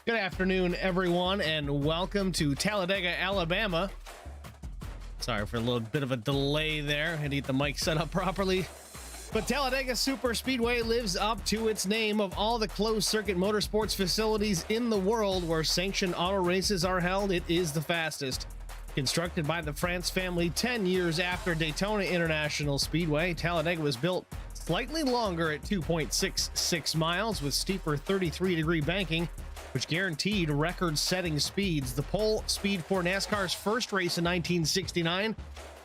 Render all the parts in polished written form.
Good afternoon, everyone, and welcome to Talladega, Alabama. Sorry for a little bit of a delay there. Had to get the mic set up properly. But Talladega Super Speedway lives up to its name. Of all the closed-circuit motorsports facilities in the world where sanctioned auto races are held, it is the fastest. Constructed by the France family 10 years after Daytona International Speedway, Talladega was built slightly longer at 2.66 miles with steeper 33-degree banking, which guaranteed record-setting speeds. The pole speed for NASCAR's first race in 1969,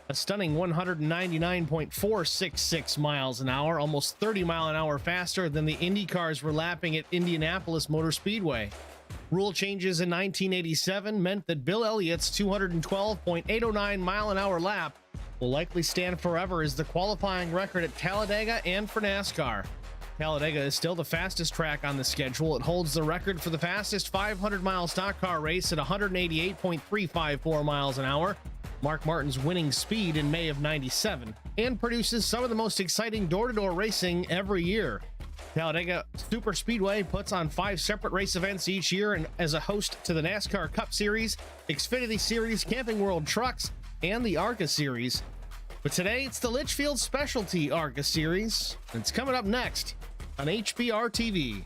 a stunning 199.466 miles an hour, almost 30 mile an hour faster than the Indy cars were lapping at Indianapolis Motor Speedway. Rule changes in 1987 meant that Bill Elliott's 212.809 mile an hour lap will likely stand forever as the qualifying record at Talladega and for NASCAR. Talladega is still the fastest track on the schedule. It holds the record for the fastest 500-mile stock car race at 188.354 miles an hour, Mark Martin's winning speed in May of '97, and produces some of the most exciting door-to-door racing every year. Talladega Super Speedway puts on 5 separate race events each year and as a host to the NASCAR Cup Series, Xfinity Series, Camping World Trucks, and the ARCA Series. But today, it's the Litchfield Specialty ARCA Series. It's coming up next on HBR TV.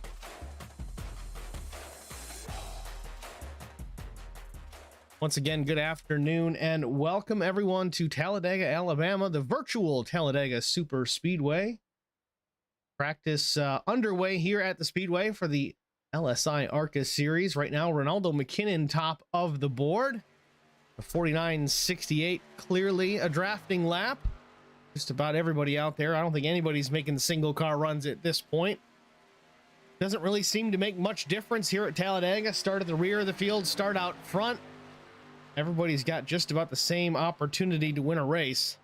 Once again, good afternoon and welcome everyone to Talladega, Alabama, the virtual Talladega Super Speedway. Practice underway here at the Speedway for the LSI ARCA Series. Right now, Ronaldo McKinnon top of the board. A 49.68, clearly a drafting lap. Just about everybody out there. I don't think anybody's making single car runs at this point. Doesn't really seem to make much difference here at Talladega. Start at the rear of the field, start out front. Everybody's got just about the same opportunity to win a race.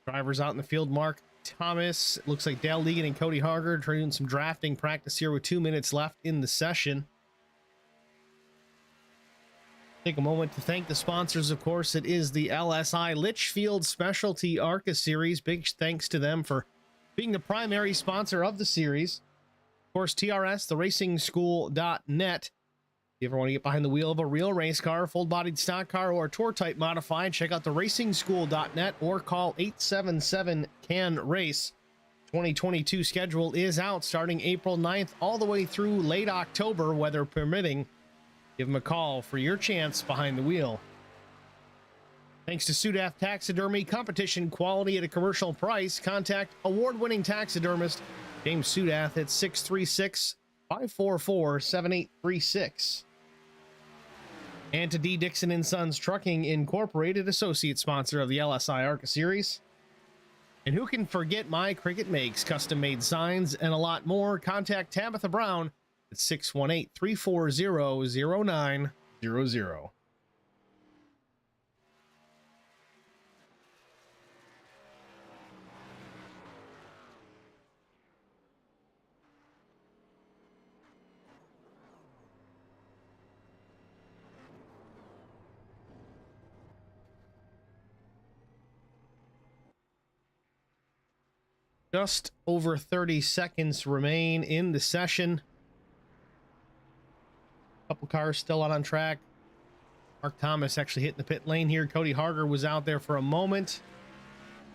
Drivers out in the field, Mark Thomas. It looks like Dale Legan and Cody Harger doing some drafting practice here with 2 minutes left in the session. Take a moment to thank the sponsors. Of course, it is the LSI Litchfield Specialty ARCA Series. Big thanks to them for being the primary sponsor of the series. Of course, TRS, theracing.school.net. If you ever want to get behind the wheel of a real race car, full-bodied stock car, or tour type modified, check out theracing.school.net or call 877-CAN-RACE. 2022 schedule is out starting April 9th all the way through late October, weather permitting. Give them a call for your chance behind the wheel. Thanks to Sudath Taxidermy, competition quality at a commercial price. Contact award-winning taxidermist James Sudath at 636-544-7836. And to D. Dixon & Sons Trucking Incorporated, associate sponsor of the LSI ARCA Series. And who can forget My Cricket Makes, custom-made signs, and a lot more. Contact Tabitha Brown at 618-340-0900. Just over 30 seconds remain in the session. Couple cars still out on track. Mark Thomas actually hitting the pit lane here. Cody Harger was out there for a moment.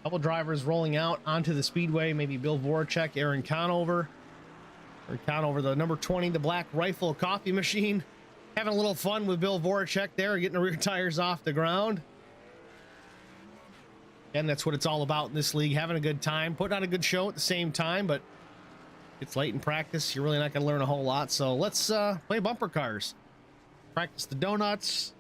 Couple drivers rolling out onto the speedway. Maybe Bill Voracek, Aaron Conover. Aaron Conover, the number 20, the Black Rifle coffee machine. Having a little fun with Bill Voracek there, getting the rear tires off the ground. And that's what it's all about in this league, having a good time, putting on a good show at the same time, but it's late in practice. You're really not going to learn a whole lot, so let's play bumper cars. Practice the donuts.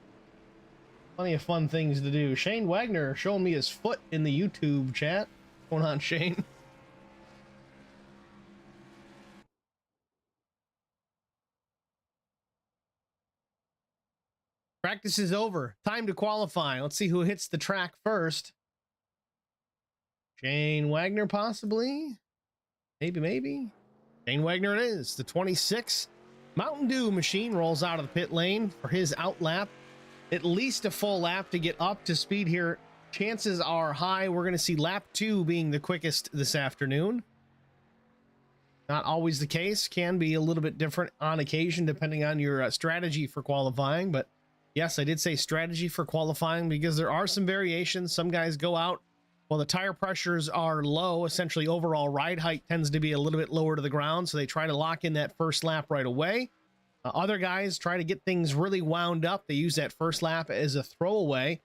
Plenty of fun things to do. Shane Wagner showing me his foot in the YouTube chat. What's going on, Shane? Practice is over. Time to qualify. Let's see who hits the track first. Shane Wagner, possibly. Maybe. Shane Wagner it is. The 26 Mountain Dew machine rolls out of the pit lane for his outlap. at least a full lap to get up to speed here. Chances are high we're going to see lap 2 being the quickest this afternoon. Not always the case, can be a little bit different on occasion depending on your strategy for qualifying. But yes, I did say strategy for qualifying because there are some variations. Some guys go out while the tire pressures are low. Essentially, overall ride height tends to be a little bit lower to the ground, so they try to lock in that first lap right away. Other guys try to get things really wound up. They use that first lap as a throwaway.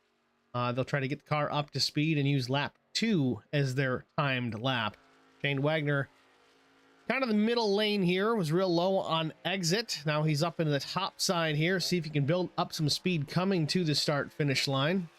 They'll try to get the car up to speed and use lap 2 as their timed lap. Shane Wagner, kind of the middle lane here, was real low on exit. Now he's up into the top side here. See if he can build up some speed coming to the start finish line.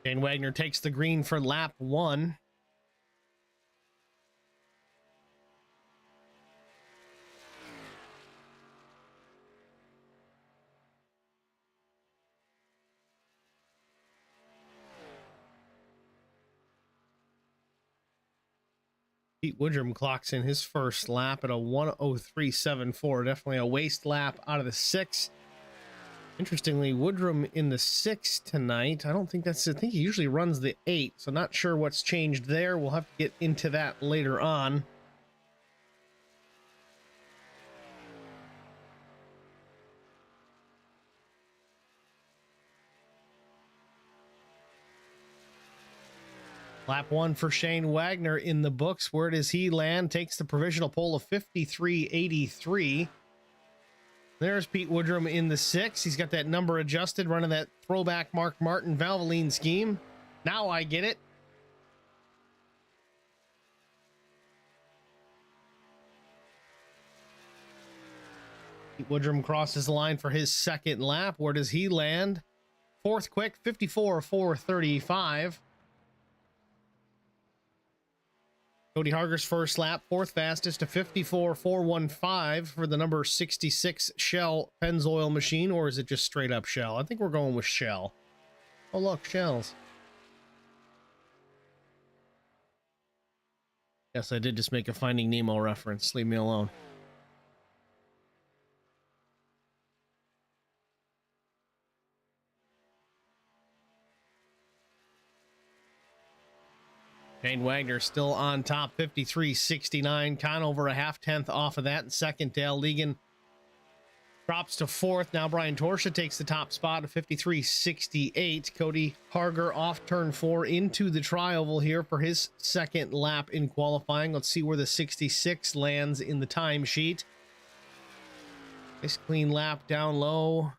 Shane Wagner takes the green for lap 1. Pete Woodrum clocks in his first lap at a 1:03.74. Definitely a waste lap out of the 6. Interestingly, Woodrum in the 6 tonight. I don't think that's, I think he usually runs the 8, so not sure what's changed there. We'll have to get into that later on. Lap 1 for Shane Wagner in the books. Where does he land? Takes the provisional pole of 53.83. There's Pete Woodrum in the 6. He's got that number adjusted, running that throwback Mark Martin Valvoline scheme. Now I get it. Pete Woodrum crosses the line for his second lap. Where does he land? Fourth quick, 54.435. Cody Harger's first lap, fourth fastest to 54.415 for the number 66 Shell Pennzoil machine, or is it just straight up Shell? I think we're going with Shell. Oh, look, Shells. Yes, I did just make a Finding Nemo reference. Leave me alone. Shane Wagner still on top, 53.69. Conover a half-tenth off of that. And second, Dale Legan drops to fourth. Now Brian Torsha takes the top spot at 53.68. Cody Harger off turn 4 into the tri-oval here for his second lap in qualifying. Let's see where the 66 lands in the timesheet. Nice clean lap down low.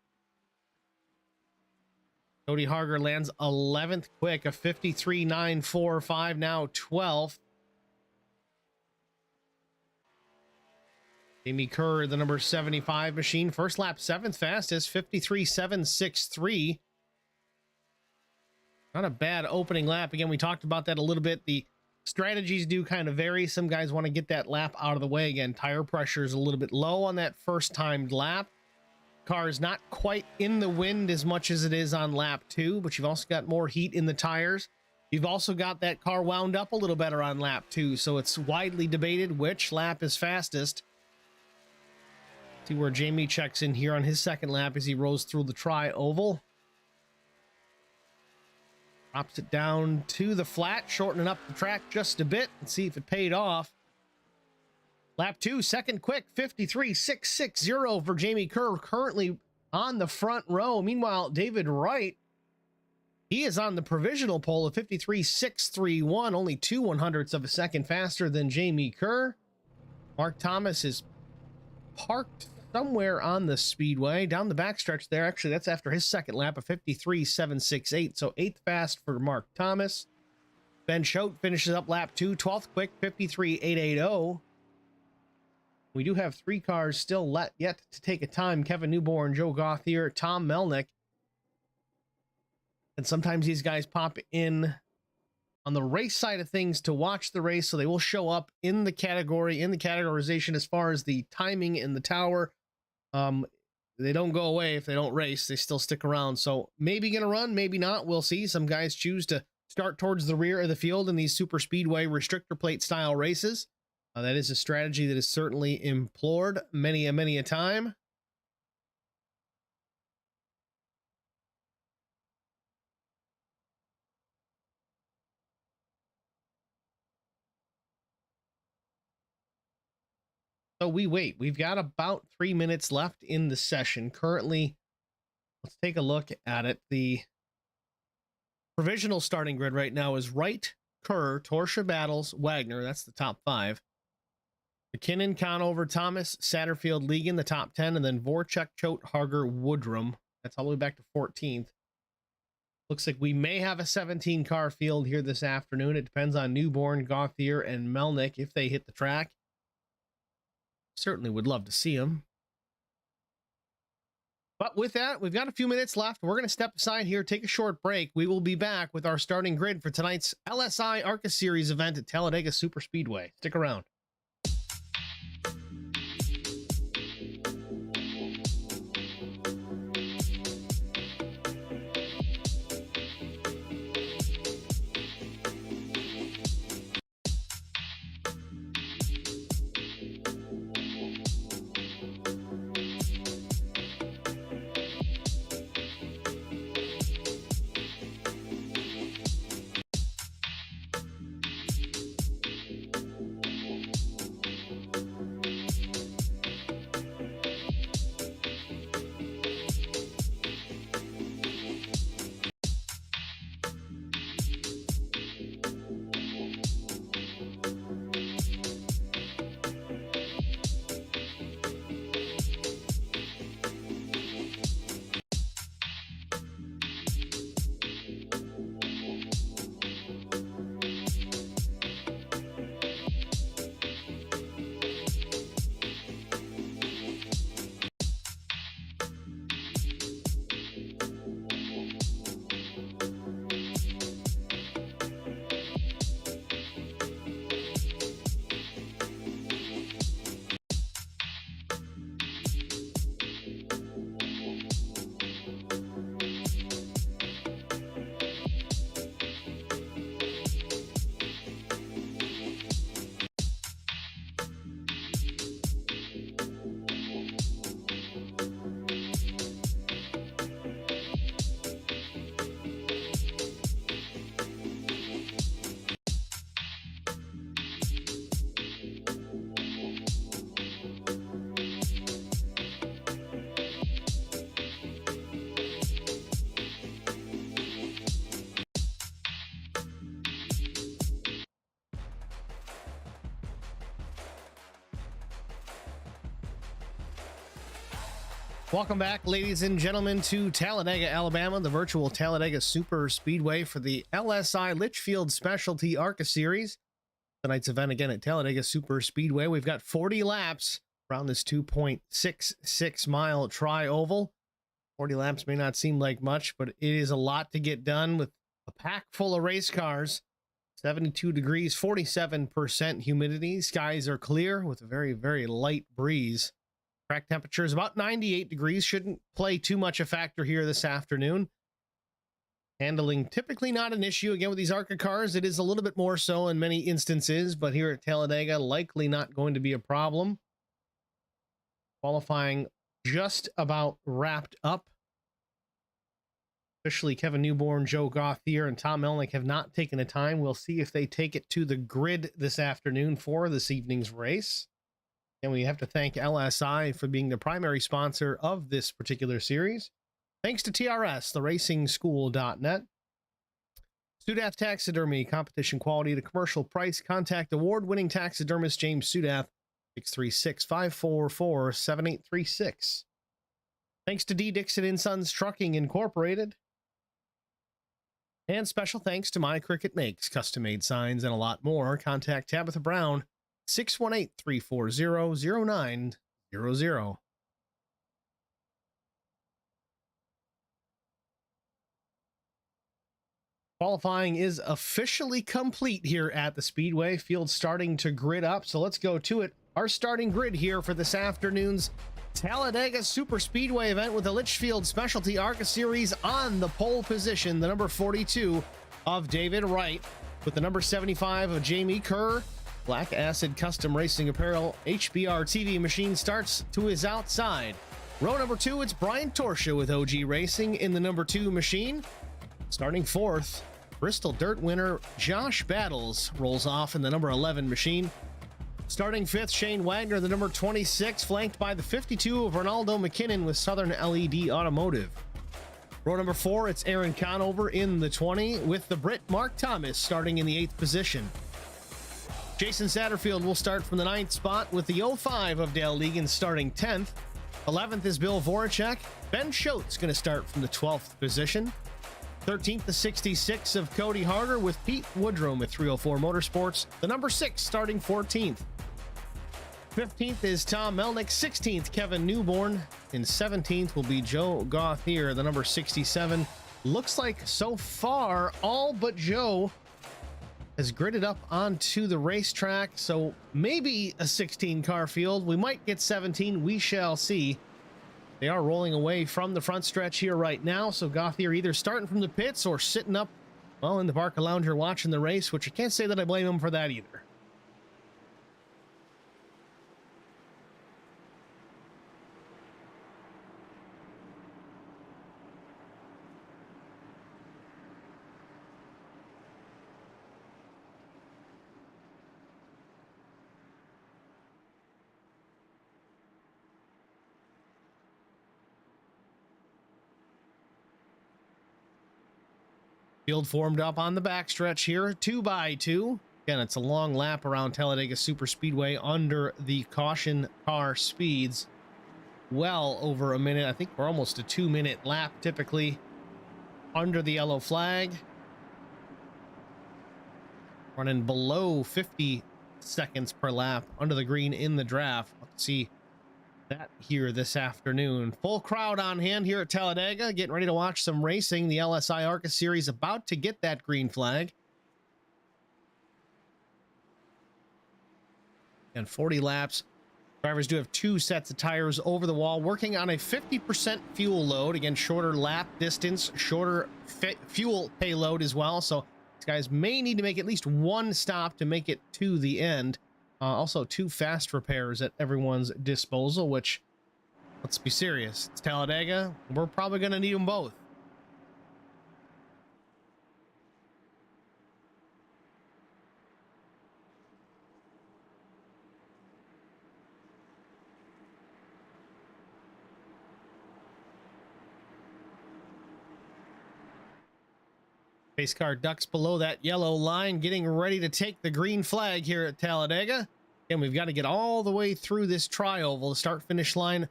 Cody Harger lands 11th quick, a 53.945, now 12th. Jamie Kerr, the number 75 machine, first lap 7th fastest, 53.763. Not a bad opening lap. Again, we talked about that a little bit. The strategies do kind of vary. Some guys want to get that lap out of the way. Again, tire pressure is a little bit low on that first timed lap. Car is not quite in the wind as much as it is on lap 2, but you've also got more heat in the tires. You've also got that car wound up a little better on lap 2, so it's widely debated which lap is fastest. See where Jamie checks in here on his second lap as he rolls through the tri-oval. Drops it down to the flat, shortening up the track just a bit, and see if it paid off. Lap 2, second quick, 53.660 for Jamie Kerr, currently on the front row. Meanwhile, David Wright, he is on the provisional pole of 53.631, only 0.02 of a second faster than Jamie Kerr. Mark Thomas is parked somewhere on the speedway, down the backstretch there. Actually, that's after his second lap of 53.768, so 8th fast for Mark Thomas. Ben Choate finishes up lap 2, 12th quick, 53.880. We do have 3 cars still yet to take a time. Kevin Newborn, Joe Gauthier, Tom Melnick. And sometimes these guys pop in on the race side of things to watch the race. So they will show up in the category, in the categorization as far as the timing in the tower. They don't go away if they don't race. They still stick around. So maybe going to run, maybe not. We'll see. Some guys choose to start towards the rear of the field in these super speedway restrictor plate style races. That is a strategy that is certainly implored many a time. So we wait. We've got about 3 minutes left in the session. Currently, let's take a look at it. The provisional starting grid right now is Wright, Kerr, Torsha, Battles, Wagner. That's the top 5. McKinnon, Conover, Thomas, Satterfield, Ligon, the top 10, and then Vorchek, Choate, Harger, Woodrum. That's all the way back to 14th. Looks like we may have a 17-car field here this afternoon. It depends on Newborn, Gauthier, and Melnick if they hit the track. Certainly would love to see them. But with that, we've got a few minutes left. We're going to step aside here, take a short break. We will be back with our starting grid for tonight's LSI ARCA Series event at Talladega Super Speedway. Stick around. Welcome back, ladies and gentlemen, to Talladega, Alabama, the virtual Talladega Super Speedway for the LSI Litchfield Specialty ARCA Series. Tonight's event again at Talladega Super Speedway. We've got 40 laps around this 2.66 mile tri-oval. 40 laps may not seem like much, but it is a lot to get done with a pack full of race cars. 72 degrees, 47% humidity. Skies are clear with a very light breeze. Track temperature is about 98 degrees. Shouldn't play too much a factor here this afternoon. Handling typically not an issue. Again, with these ARCA cars, it is a little bit more so in many instances, but here at Talladega, likely not going to be a problem. Qualifying just about wrapped up. Officially, Kevin Newborn, Joe Gauthier, and Tom Melnick have not taken a time. We'll see if they take it to the grid this afternoon for this evening's race. And we have to thank LSI for being the primary sponsor of this particular series. Thanks to TRS, theracingschool.net. Sudath Taxidermy, competition quality at a commercial price. Contact award-winning taxidermist James Sudath, 636-544-7836. Thanks to D. Dixon & Sons Trucking Incorporated. And special thanks to My Cricket Makes, custom-made signs and a lot more. Contact Tabitha Brown, 618-340-0900. Qualifying is officially complete here at the Speedway. Field starting to grid up, so let's go to it. Our starting grid here for this afternoon's Talladega Super Speedway event with the Litchfield Specialty ARCA Series on the pole position. The number 42 of David Wright with the number 75 of Jamie Kerr. Black Acid Custom Racing Apparel HBR TV machine starts to his outside. Row number 2, it's Brian Torsha with OG Racing in the number 2 machine. Starting 4th, Bristol Dirt winner Josh Battles rolls off in the number 11 machine. Starting 5th, Shane Wagner, the number 26, flanked by the 52 of Ronaldo McKinnon with Southern LED Automotive. Row number 4, it's Aaron Conover in the 20 with the Brit Mark Thomas starting in the 8th position. Jason Satterfield will start from the 9th spot with the 05 of Dale Legan starting 10th. 11th is Bill Voracek. Ben Schotte's going to start from the 12th position. 13th, the 66 of Cody Harder with Pete Woodrum at 304 Motorsports. The number 6 starting 14th. 15th is Tom Melnick. 16th, Kevin Newborn. And 17th will be Joe Gauthier, the number 67. Looks like so far all but Joe has gridded up onto the racetrack. So maybe a 16 car field. We might get 17. We shall see. They are rolling away from the front stretch here right now. So Gauthier either starting from the pits or sitting up, well, in the Barca Lounger watching the race, which I can't say that I blame him for that either. Field formed up on the backstretch here, 2x2. Again, it's a long lap around Talladega Super Speedway under the caution car speeds. Well over a minute. I think we're almost a 2-minute lap typically under the yellow flag. Running below 50 seconds per lap under the green in the draft. Let's see that here this afternoon. Full crowd on hand here at Talladega, getting ready to watch some racing. The LSI ARCA Series about to get that green flag. And 40 laps. Drivers do have 2 sets of tires over the wall, working on a 50% fuel load. Again, shorter lap distance, shorter fuel payload as well. So these guys may need to make at least 1 stop to make it to the end. Also 2 fast repairs at everyone's disposal, which, let's be serious, it's Talladega. We're probably going to need them both. Pace car ducks below that yellow line, getting ready to take the green flag here at Talladega. And we've got to get all the way through this tri-oval. The start-finish line, a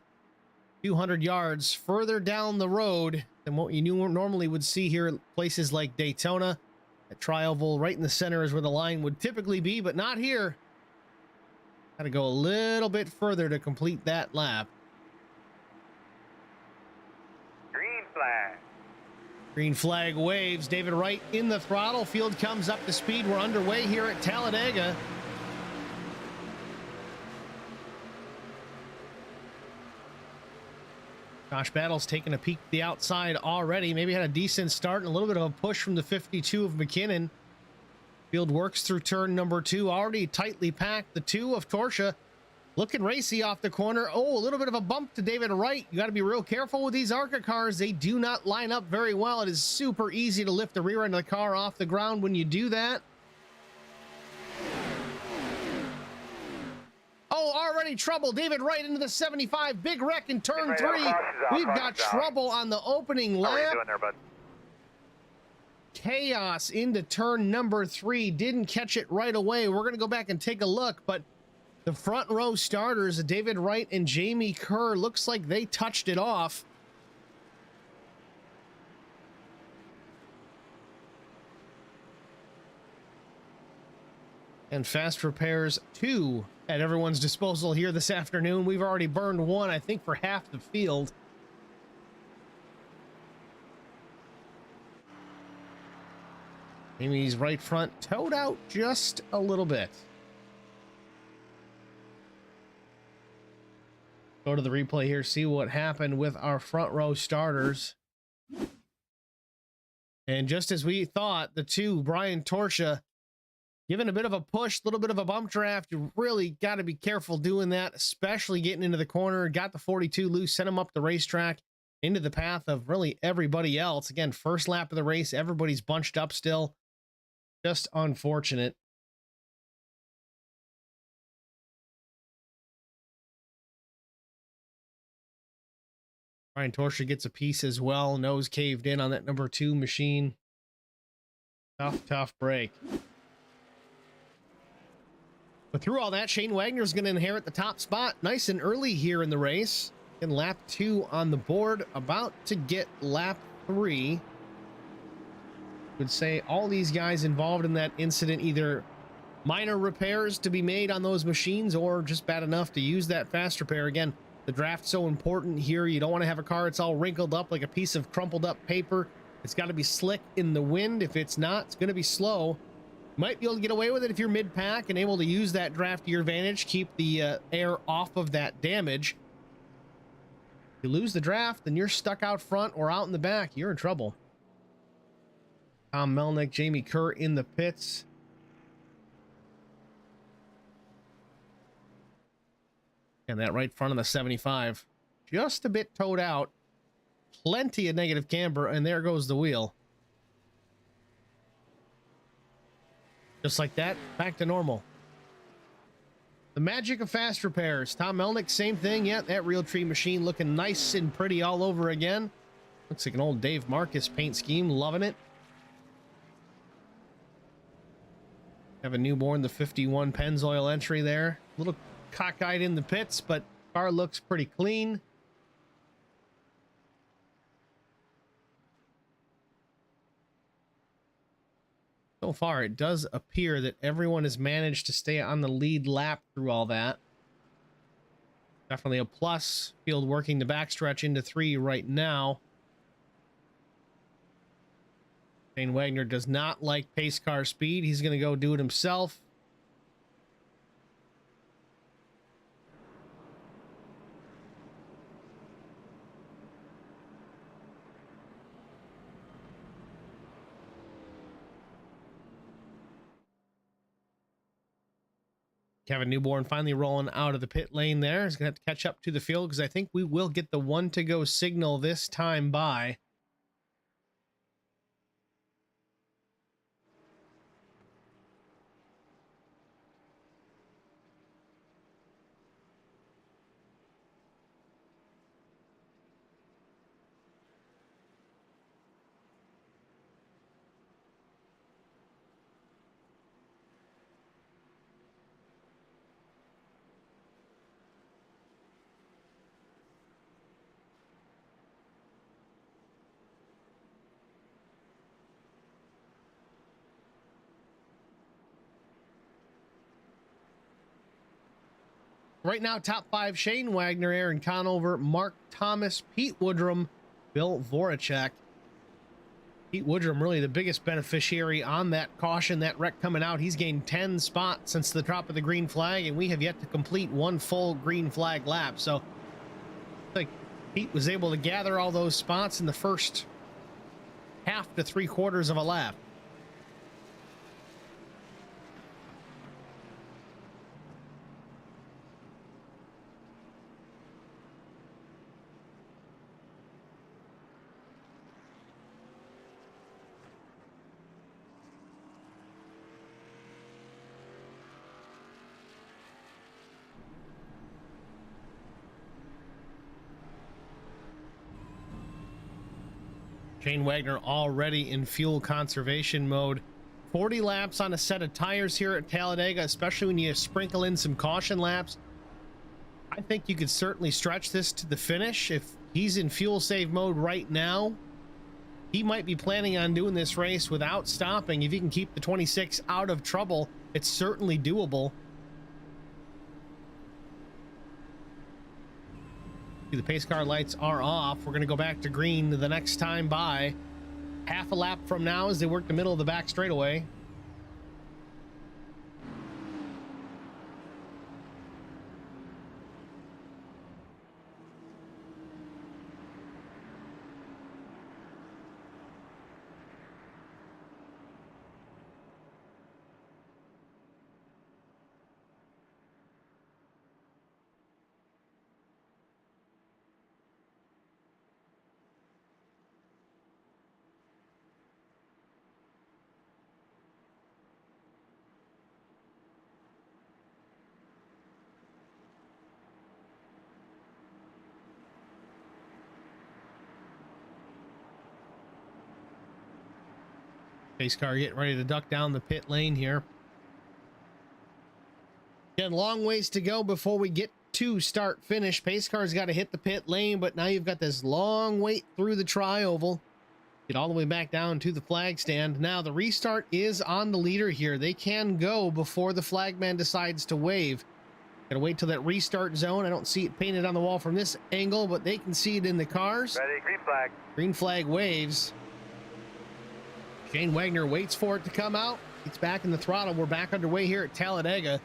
few hundred yards further down the road than what you normally would see here at places like Daytona. That tri-oval right in the center is where the line would typically be, but not here. Got to go a little bit further to complete that lap. Green flag. Green flag waves. David Wright in the throttle. Field comes up to speed. We're underway here at Talladega. Josh Battles taking a peek at the outside already. Maybe had a decent start and a little bit of a push from the 52 of McKinnon. Field works through turn number 2. Already tightly packed. The 2 of Torsha looking racy off the corner. Oh, a little bit of a bump to David Wright. You got to be real careful with these ARCA cars. They do not line up very well. It is super easy to lift the rear end of the car off the ground when you do that. Oh, already trouble. David Wright into the 75. Big wreck in turn 3. We've got trouble on the opening lap. How are you doing there, bud? Chaos into turn number 3. Didn't catch it right away. We're going to go back and take a look, but the front row starters, David Wright and Jamie Kerr, looks like they touched it off. And fast repairs 2 at everyone's disposal here this afternoon. We've already burned 1, I think, for half the field. Amy's right front towed out just a little bit. Go to the replay here, see what happened with our front row starters. And just as we thought, the two, Brian Torsha, given a bit of a push, a little bit of a bump draft. You really got to be careful doing that, especially getting into the corner. Got the 42 loose, sent him up the racetrack into the path of really everybody else. Again, first lap of the race, everybody's bunched up still. Just unfortunate. Brian Torsha gets a piece as well. Nose caved in on that number 2 machine. Tough break. But through all that, Shane Wagner's going to inherit the top spot nice and early here in the race. And lap 2 on the board, about to get lap 3. Would say all these guys involved in that incident, either minor repairs to be made on those machines or just bad enough to use that fast repair. Again, the draft's so important here. You don't want to have a car that's all wrinkled up like a piece of crumpled up paper. It's got to be slick in the wind. If it's not, it's going to be slow. Might be able to get away with it if you're mid-pack and able to use that draft to your advantage. Keep the air off of that damage. If you lose the draft, then you're stuck out front or out in the back. You're in trouble. Tom Melnick, Jamie Kerr in the pits. And that right front of the 75. Just a bit towed out. Plenty of negative camber, and there goes the wheel. Just like that, back to normal. The magic of fast repairs. Tom Melnick, same thing. Yeah, that Realtree machine looking nice and pretty all over again. Looks like an old Dave Marcus paint scheme. Loving it. Have a newborn, the 51 Pennzoil entry there. A little cockeyed in the pits, but car looks pretty clean. So far, it does appear that everyone has managed to stay on the lead lap through all that. Definitely a plus. Field working the backstretch into 3 right now. Shane Wagner does not like pace car speed. He's going to go do it himself. Kevin Newborn finally rolling out of the pit lane there. He's going to have to catch up to the field because I think we will get the 1 to go signal this time by. Right now, top 5, Shane Wagner, Aaron Conover, Mark Thomas, Pete Woodrum, Bill Voracek. Pete Woodrum really the biggest beneficiary on that caution, that wreck coming out. He's gained 10 spots since the drop of the green flag, and we have yet to complete 1 full green flag lap. So I think Pete was able to gather all those spots in the first half to 3/4 of a lap. Shane Wagner already in fuel conservation mode. 40 laps on a set of tires here at Talladega, especially when you sprinkle in some caution laps. I think you could certainly stretch this to the finish. If he's in fuel save mode right now, he might be planning on doing this race without stopping. If he can keep the 26 out of trouble, it's certainly doable. The pace car lights are off. We're going to go back to green the next time by. half a lap from now as they work the middle of the back straightaway. Pace car getting ready to duck down the pit lane here. Again, long ways to go before we get to start finish. Pace car's got to hit the pit lane, but now you've got this long wait through the tri-oval. Get all the way back down to the flag stand. Now the restart is on the leader here. They can go before the flagman decides to wave. Gotta wait till that restart zone. I don't see it painted on the wall from this angle, but they can see it in the cars. Ready, green flag. Green flag waves. Shane Wagner waits for it to come out. Gets back in the throttle. We're back underway here at Talladega.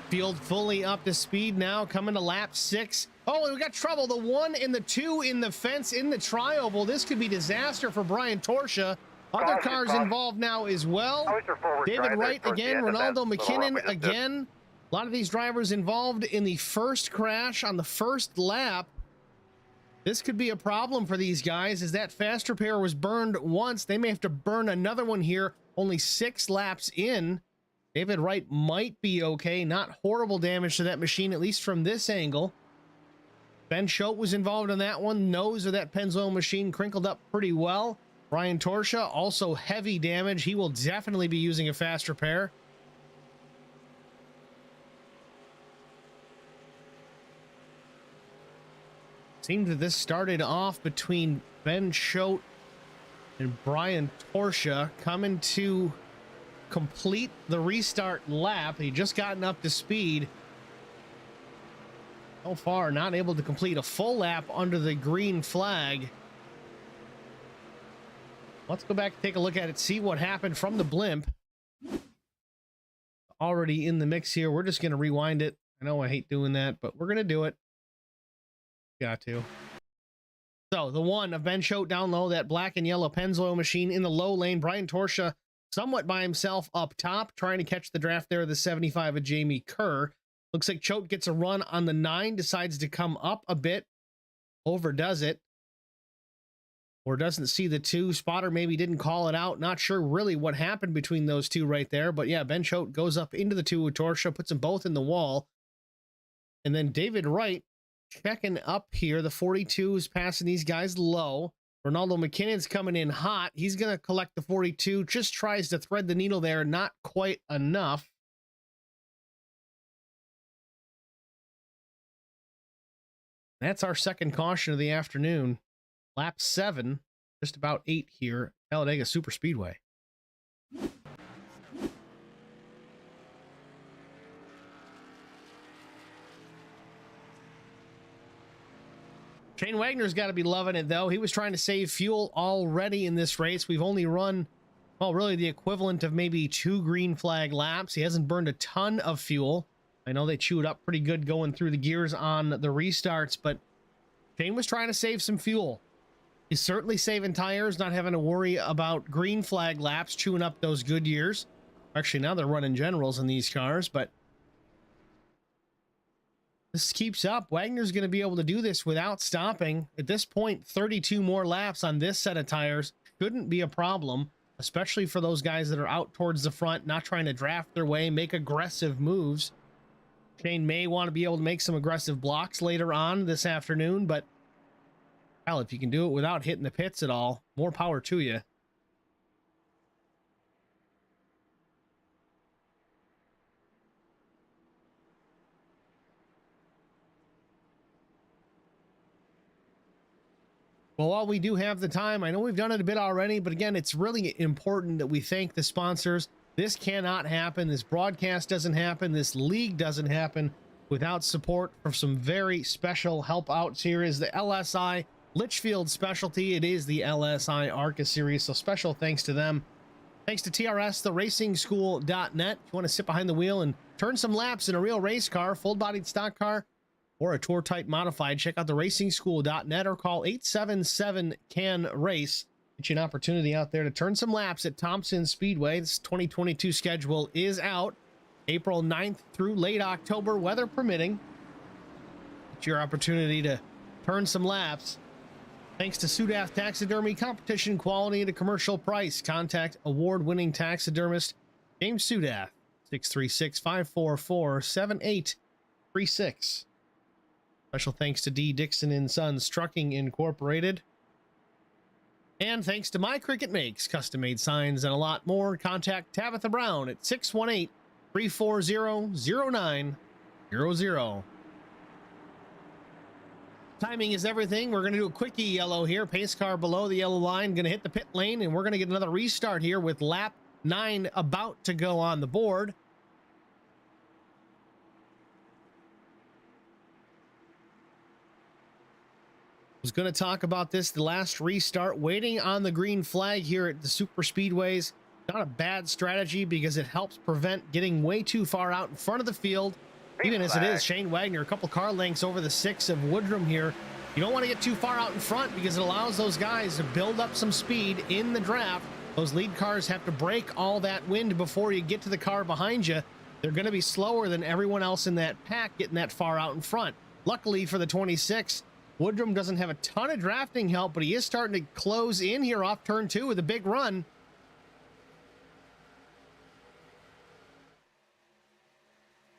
Field fully up to speed now, coming to lap 6. Oh, we got trouble. The 1 and the 2 in the fence in the tri-oval. This could be disaster for Brian Torsha. Other cars involved now as well. David Wright again, Ronaldo McKinnon again. A lot of these drivers involved in the first crash on the first lap. This could be a problem for these guys as that fast repair was burned once. They may have to burn another one here, only 6 laps in. David Wright might be okay. Not horrible damage to that machine, at least from this angle. Ben Choate was involved in that one. Nose of that Pennzoil machine crinkled up pretty well. Brian Torsha, also heavy damage. He will definitely be using a fast repair. Seemed that this started off between Ben Choate and Brian Torsha coming to complete the restart lap. He just gotten up to speed. So far, not able to complete a full lap under the green flag. Let's go back and take a look at it, see what happened from the blimp. Already in the mix here. We're just going to rewind it. I know I hate doing that, but we're going to do it. Got to. So the 1 of Ben Choate down low, that black and yellow Pennzoil machine in the low lane. Brian Torsha somewhat by himself up top, trying to catch the draft there of the 75 of Jamie Kerr. Looks like Choate gets a run on the 9, decides to come up a bit, overdoes it, or doesn't see the 2. Spotter maybe didn't call it out. Not sure really what happened between those 2 right there, but yeah, Ben Choate goes up into the 2 with Torsha, puts them both in the wall. And then David Wright checking up here. The 42 is passing these guys low. Ronaldo McKinnon's coming in hot. He's going to collect the 42. Just tries to thread the needle there. Not quite enough. That's our second caution of the afternoon. Lap 7, just about 8 here, Talladega Super Speedway. Shane Wagner's got to be loving it, though. He was trying to save fuel already in this race. We've only run, well, really the equivalent of maybe 2 green flag laps. He hasn't burned a ton of fuel. I know they chewed up pretty good going through the gears on the restarts, but Shane was trying to save some fuel. He's certainly saving tires, not having to worry about green flag laps, chewing up those good years. Actually, now they're running generals in these cars, but this keeps up, Wagner's going to be able to do this without stopping. At this point, 32 more laps on this set of tires shouldn't be a problem, especially for those guys that are out towards the front, not trying to draft their way, make aggressive moves. Shane may want to be able to make some aggressive blocks later on this afternoon, but hell, if you can do it without hitting the pits at all, more power to you. Well, while we do have the time, I know we've done it a bit already, but again, it's really important that we thank the sponsors. This cannot happen. This broadcast doesn't happen. This league doesn't happen without support from some very special help outs. Here is the LSI Litchfield specialty. It is the LSI ARCA series, so special thanks to them. Thanks to TRS, the racingschool.net. If you want to sit behind the wheel and turn some laps in a real race car, full-bodied stock car, or a tour type modified, check out the racingschool.net or call 877-CAN-RACE. Get you an opportunity out there to turn some laps at Thompson Speedway. This 2022 schedule is out April 9th through late October, weather permitting. It's your opportunity to turn some laps. Thanks to Sudath Taxidermy, competition quality at a commercial price. Contact award-winning taxidermist James Sudath, 636-544-7836. Special thanks to D. Dixon and Sons Trucking Incorporated. And thanks to My Cricket Makes, custom-made signs and a lot more. Contact Tabitha Brown at 618-340-0900. Timing is everything. We're going to do a quickie yellow here. Pace car below the yellow line. Going to hit the pit lane, and we're going to get another restart here with lap 9 about to go on the board. Was going to talk about this, the last restart, waiting on the green flag here at the super speedways. Not a bad strategy because it helps prevent getting way too far out in front of the field. Even as it is, Shane Wagner, a couple car lengths over the 6 of Woodrum here. You don't want to get too far out in front because it allows those guys to build up some speed in the draft. Those lead cars have to break all that wind before you get to the car behind you. They're going to be slower than everyone else in that pack getting that far out in front. Luckily for the 26, Woodrum doesn't have a ton of drafting help, but he is starting to close in here off turn 2 with a big run.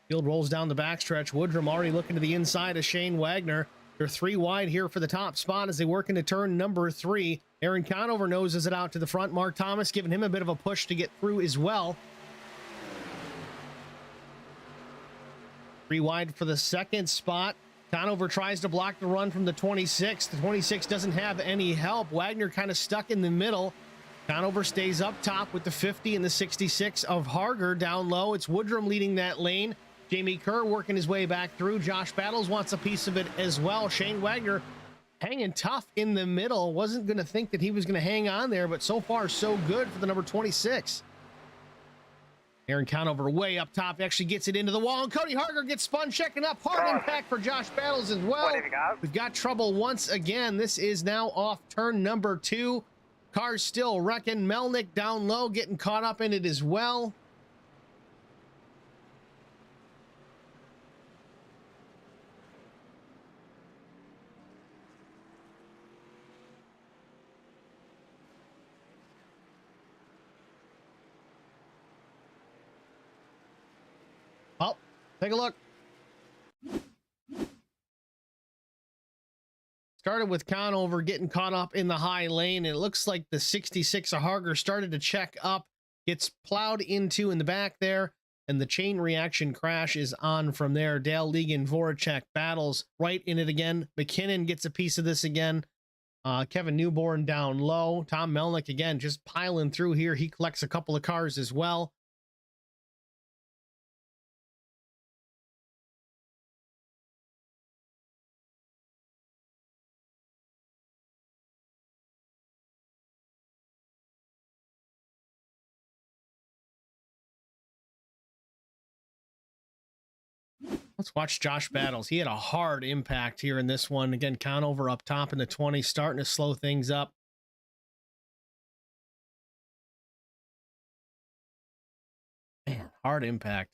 Field rolls down the backstretch. Woodrum already looking to the inside of Shane Wagner. They're 3 wide here for the top spot as they work into turn number 3. Aaron Conover noses it out to the front. Mark Thomas giving him a bit of a push to get through as well. 3 wide for the second spot. Conover tries to block the run from the 26. The 26 doesn't have any help. Wagner kind of stuck in the middle. Conover stays up top with the 50 and the 66 of Harger down low. It's Woodrum leading that lane. Jamie Kerr working his way back through. Josh Battles wants a piece of it as well. Shane Wagner hanging tough in the middle. Wasn't going to think that he was going to hang on there, but so far so good for the number 26. Aaron Conover way up top, actually gets it into the wall, and Cody Harger gets spun, checking up. Hard impact for Josh Battles as well. We've got trouble once again. This is now off turn number 2. Cars still wrecking. Melnick down low, getting caught up in it as well. Oh, take a look. Started with Conover getting caught up in the high lane. It looks like the 66 of Harger started to check up, gets plowed into in the back there, and the chain reaction crash is on from there. Dale Legan, Voracek battles right in it again. McKinnon gets a piece of this again. Kevin Newborn down low. Tom Melnick again just piling through here. He collects a couple of cars as well. Let's watch Josh Battles. He had a hard impact here in this one. Again, Conover up top in the 20, starting to slow things up. Man, hard impact.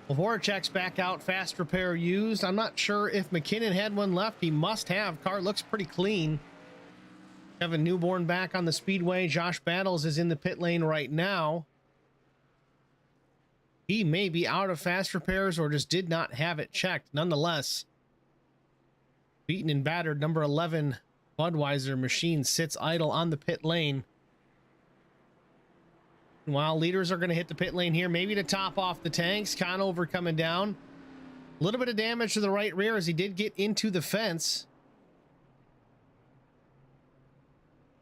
Well, Voracek's back out, fast repair used. I'm not sure if McKinnon had one left. He must have. Car looks pretty clean. Kevin Newborn back on the speedway. Josh Battles is in the pit lane right now. He may be out of fast repairs or just did not have it checked. Nonetheless, beaten and battered number 11 Budweiser machine sits idle on the pit lane. While leaders are going to hit the pit lane here, maybe to top off the tanks. Conover coming down. A little bit of damage to the right rear as he did get into the fence.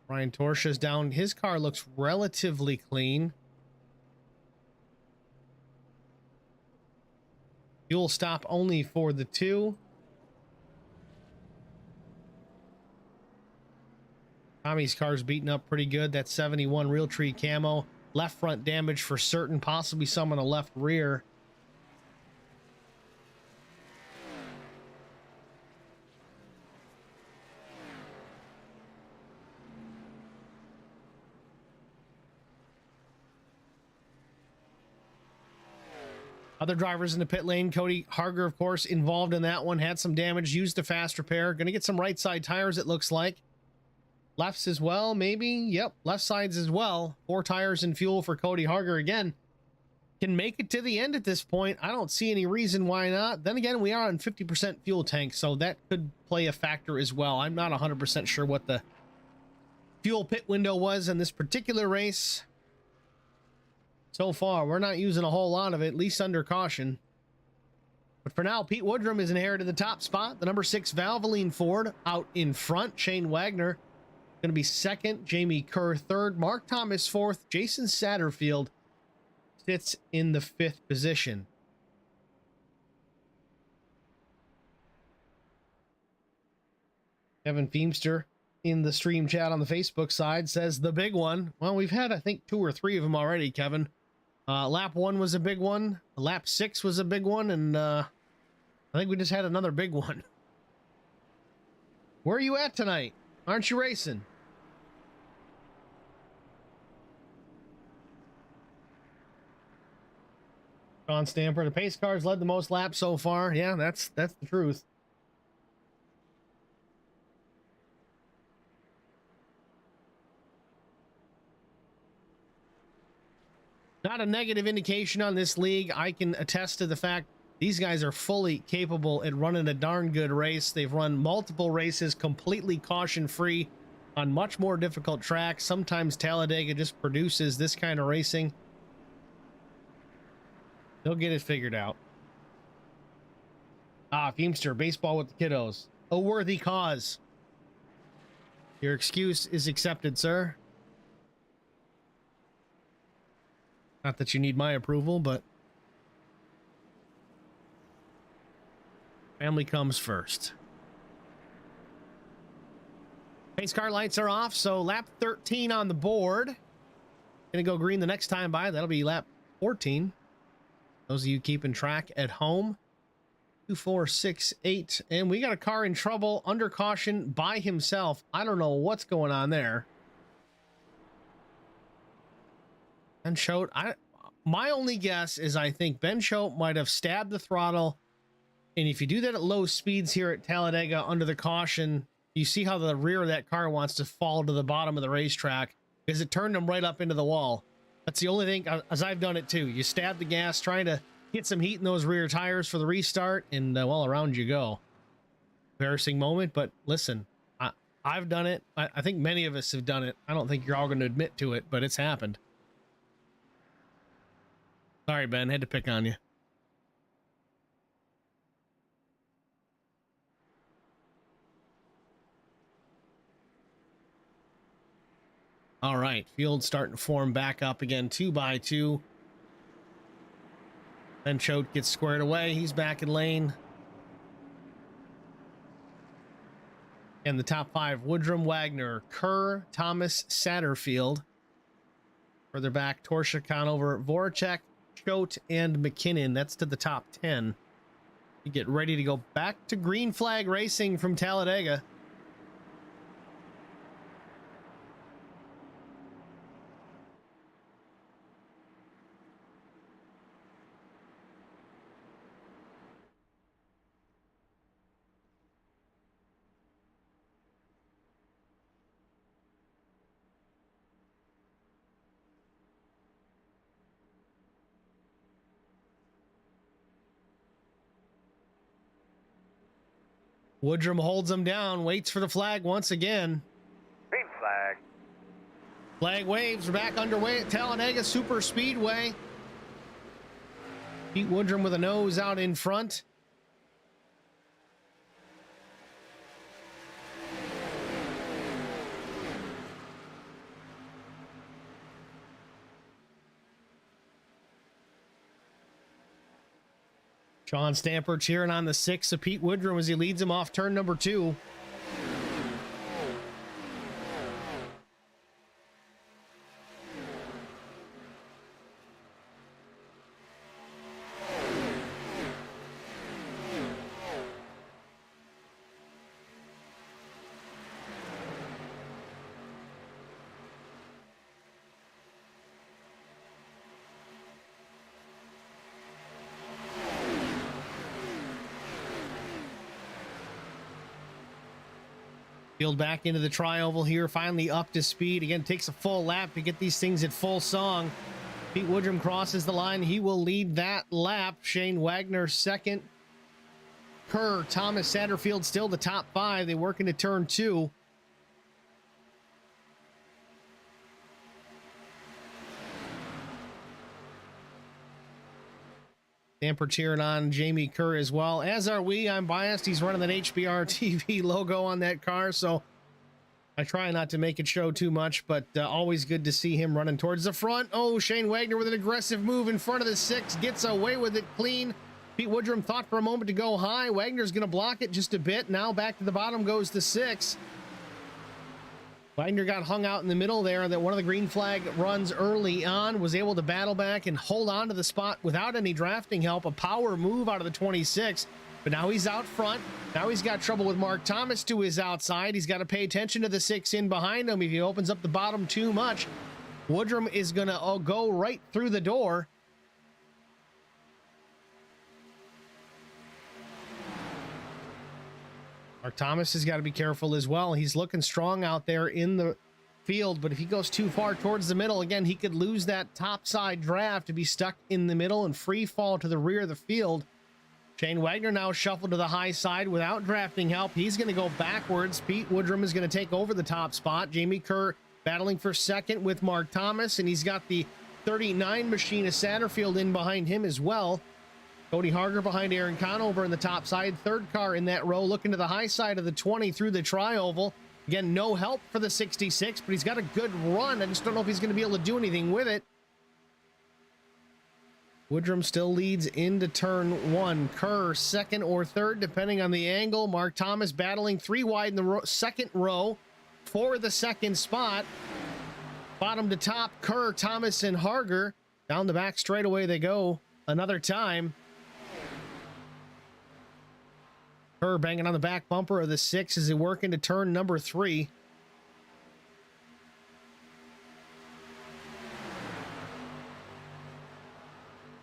Ryan Torsha's down. His car looks relatively clean. Fuel stop only for the two. Tommy's car's beaten up pretty good. That 71 Realtree camo. Left front damage for certain, possibly some on the left rear. Other drivers in the pit lane. Cody Harger, of course, involved in that one. Had some damage, used the fast repair. Going to get some right side tires, it looks like. Lefts as well, maybe. Yep, left sides as well. 4 tires and fuel for Cody Harger again. Can make it to the end at this point. I don't see any reason why not. Then again, we are on 50% fuel tank, so that could play a factor as well. I'm not 100% sure what the fuel pit window was in this particular race. So far, we're not using a whole lot of it, at least under caution. But for now, Pete Woodrum is inherited the top spot. The number 6 Valvoline Ford out in front. Shane Wagner going to be second. Jamie Kerr third. Mark Thomas fourth. Jason Satterfield sits in the 5th position. Kevin Feemster in the stream chat on the Facebook side says the big one. Well, we've had, I think, 2 or 3 of them already, Kevin. Lap 1 was a big one. Lap 6 was a big one. And I think we just had another big one. Where are you at tonight? Aren't you racing? John Stamper, the pace cars led the most laps so far. Yeah, that's the truth. Not a negative indication on this league. I can attest to the fact these guys are fully capable at running a darn good race. They've run multiple races completely caution-free on much more difficult tracks. Sometimes Talladega just produces this kind of racing. They'll get it figured out. Feemster, baseball with the kiddos. A worthy cause. Your excuse is accepted, sir. Not that you need my approval, but family comes first. Pace car lights are off, so lap 13 on the board. Gonna go green the next time by. That'll be lap 14. Those of you keeping track at home. 2, 4, 6, 8. And we got a car in trouble under caution by himself. I don't know what's going on there. Ben Choate, my only guess is I think Ben Choate might have stabbed the throttle. And if you do that at low speeds here at Talladega under the caution, you see how the rear of that car wants to fall to the bottom of the racetrack because it turned him right up into the wall. That's the only thing, as I've done it too. You stab the gas trying to get some heat in those rear tires for the restart, and well, around you go. Embarrassing moment, but listen, I've done it. I think many of us have done it. I don't think you're all going to admit to it, but it's happened. Sorry, Ben, had to pick on you. All right, field starting to form back up again, 2 by 2. Ben Choate gets squared away. He's back in lane. And the top 5, Woodrum, Wagner, Kerr, Thomas, Satterfield. Further back, Torsha, Conover, Voracek, Choate, and McKinnon. That's to the top 10. You get ready to go back to green flag racing from Talladega. Woodrum holds him down, waits for the flag once again. Green flag. Flag waves. We're back underway at Talladega Super Speedway. Pete Woodrum with a nose out in front. Sean Stamper cheering on the 6 of Pete Woodrum as he leads him off turn number 2. Field back into the tri-oval here, finally up to speed. Again, takes a full lap to get these things at full song. Pete Woodrum crosses the line. He will lead that lap. Shane Wagner second. Kerr, Thomas, Satterfield still the top 5. They work into turn 2. Stamper cheering on Jamie Kerr as well, as are we. I'm biased. He's running that HBR TV logo on that car, so I try not to make it show too much, but always good to see him running towards the front. Oh, Shane Wagner with an aggressive move in front of the 6, gets away with it clean. Pete Woodrum thought for a moment to go high. Wagner's going to block it just a bit. Now back to the bottom goes the 6. Wagner got hung out in the middle there. That one of the green flag runs early on, was able to battle back and hold on to the spot without any drafting help. A power move out of the 26, but now he's out front. Now he's got trouble with Mark Thomas to his outside. He's got to pay attention to the 6 in behind him. If he opens up the bottom too much, Woodrum is going to go right through the door. Mark Thomas has got to be careful as well. He's looking strong out there in the field, but if he goes too far towards the middle, again, he could lose that top side draft to be stuck in the middle and free fall to the rear of the field. Shane Wagner now shuffled to the high side without drafting help. He's going to go backwards. Pete Woodrum is going to take over the top spot. Jamie Kerr battling for second with Mark Thomas, and he's got the 39 machine of Satterfield in behind him as well. Cody Harger behind Aaron Conover in the top side. Third car in that row, looking to the high side of the 20 through the tri-oval. Again, no help for the 66, but he's got a good run. I just don't know if he's going to be able to do anything with it. Woodrum still leads into turn 1. Kerr second or third, depending on the angle. Mark Thomas battling 3 wide in the second row for the second spot. Bottom to top, Kerr, Thomas, and Harger. Down the back straightaway they go another time. Kerr banging on the back bumper of the 6 as they work into turn number 3.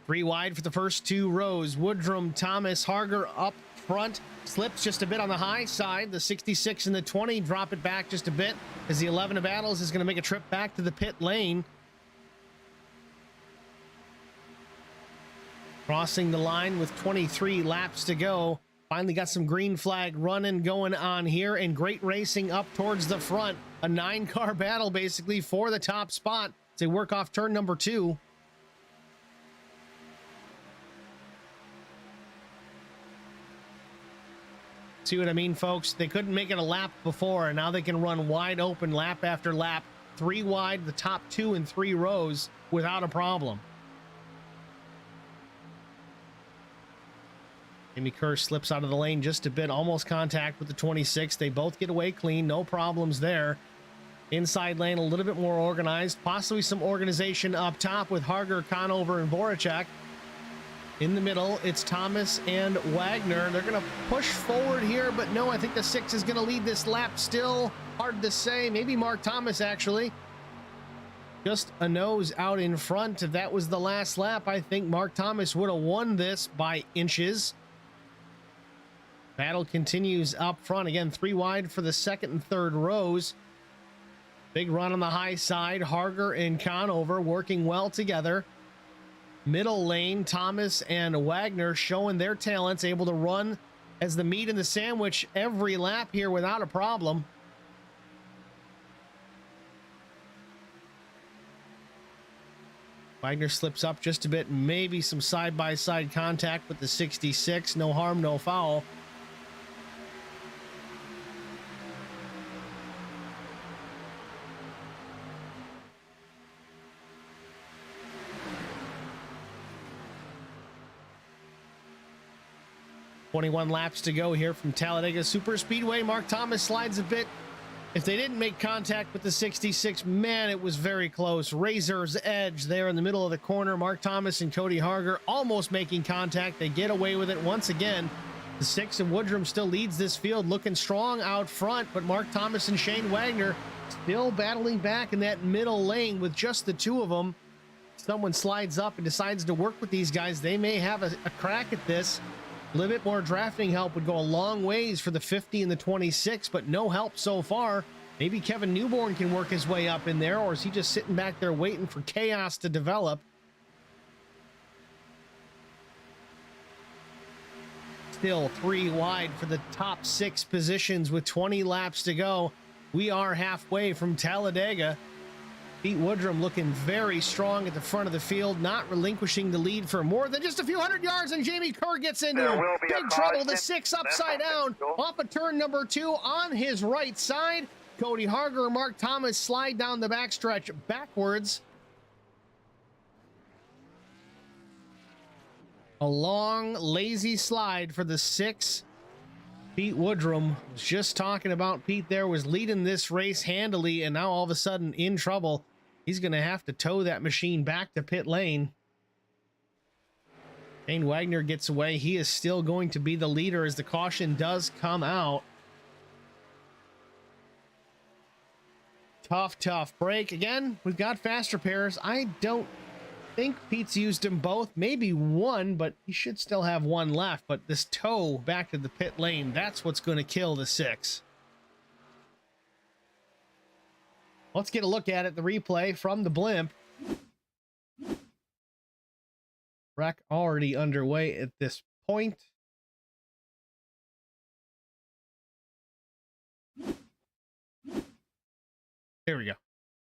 Three wide for the first 2 rows. Woodrum, Thomas, Harger up front. Slips just a bit on the high side. The 66 and the 20 drop it back just a bit as the 11 of Battles is going to make a trip back to the pit lane. Crossing the line with 23 laps to go. Finally got some green flag running going on here, and great racing up towards the front. A 9-car battle basically for the top spot as they work off turn number 2. See what I mean, folks? They couldn't make it a lap before, and now they can run wide open lap after lap. 3 wide, the top 2 and 3 rows without a problem. Jamie Kerr slips out of the lane just a bit, almost contact with the 26. They both get away clean, no problems there. Inside lane a little bit more organized, possibly some organization up top with Harger, Conover, and Voracek. In the middle, it's Thomas and Wagner. They're going to push forward here, but no, I think the 6 is going to lead this lap still. Hard to say. Maybe Mark Thomas, actually. Just a nose out in front. If that was the last lap, I think Mark Thomas would have won this by inches. Battle continues up front. Again, 3 wide for the second and third rows. Big run on the high side. Harger and Conover working well together. Middle lane, Thomas and Wagner showing their talents, able to run as the meat in the sandwich every lap here without a problem. Wagner slips up just a bit, maybe some side-by-side contact with the 66. No harm, no foul. "21 laps to go here from Talladega Superspeedway." Mark Thomas slides a bit. If they didn't make contact with the 66, man, it was very close. Razor's edge there in the middle of the corner. Mark Thomas and Cody Harger almost making contact. They get away with it once again. The 6 of Woodrum still leads this field, looking strong out front, but Mark Thomas and Shane Wagner still battling back in that middle lane with just the two of them. Someone slides up and decides to work with these guys. They may have a crack at this. A little bit more drafting help would go a long ways for the 50 and the 26, but no help so far. Maybe Kevin Newborn can work his way up in there, or is he just sitting back there waiting for chaos to develop? Still 3 wide for the top 6 positions with 20 laps to go. We are halfway from Talladega. Pete Woodrum looking very strong at the front of the field, not relinquishing the lead for more than just a few hundred yards, and Jamie Kerr gets into him. Big trouble. The 6 upside down off of turn number 2 on his right side. Cody Harger and Mark Thomas slide down the backstretch backwards. A long, lazy slide for the 6. Pete Woodrum was just talking about. Pete there was leading this race handily, and now all of a sudden in trouble. He's going to have to tow that machine back to pit lane. Shane Wagner gets away. He is still going to be the leader as the caution does come out. Tough break. Again, we've got faster pairs. I don't think Pete's used them both. Maybe one, but he should still have one left. But this tow back to the pit lane, that's what's going to kill the 6. Let's get a look at it, the replay from the blimp. Wreck already underway at this point. There we go.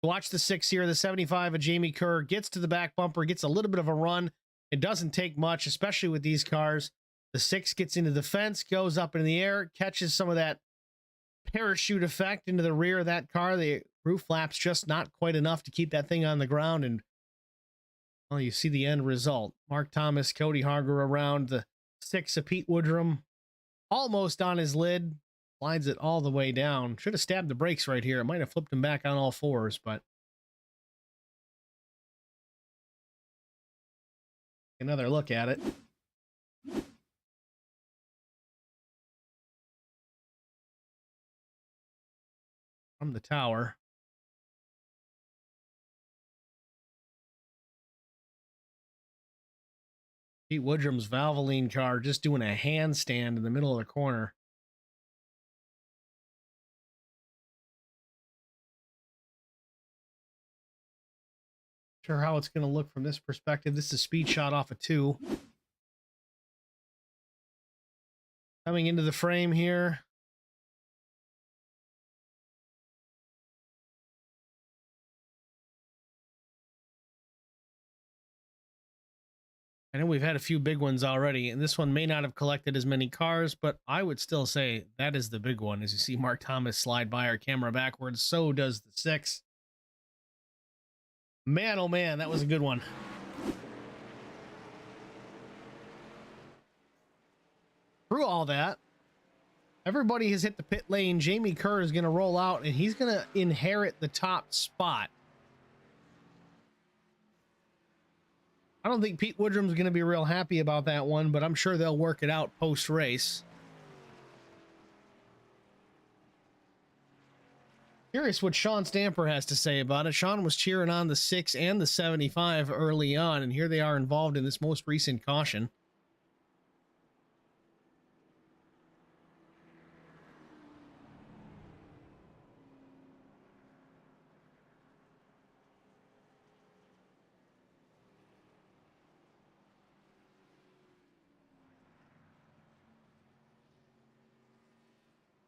Watch the 6 here. The 75 of Jamie Kerr gets to the back bumper, gets a little bit of a run. It doesn't take much, especially with these cars. The 6 gets into the fence, goes up in the air, catches some of that parachute effect into the rear of that car. The roof flap's just not quite enough to keep that thing on the ground. And, well, you see the end result. Mark Thomas, Cody Harger around. The 6 of Pete Woodrum almost on his lid. Slides it all the way down. Should have stabbed the brakes right here. It might have flipped him back on all fours, but another look at it. From the tower. Pete Woodrum's Valvoline car just doing a handstand in the middle of the corner. Sure how it's going to look from this perspective. This is a speed shot off of 2. Coming into the frame here. I know we've had a few big ones already, and this one may not have collected as many cars, but I would still say that is the big one. As you see Mark Thomas slide by our camera backwards, so does the 6. Man, oh man, that was a good one. Through all that, everybody has hit the pit lane. Jamie Kerr is going to roll out, and he's going to inherit the top spot. I don't think Pete Woodrum's going to be real happy about that one, but I'm sure they'll work it out post-race. Curious what Sean Stamper has to say about it. Sean was cheering on the 6 and the 75 early on, and here they are involved in this most recent caution.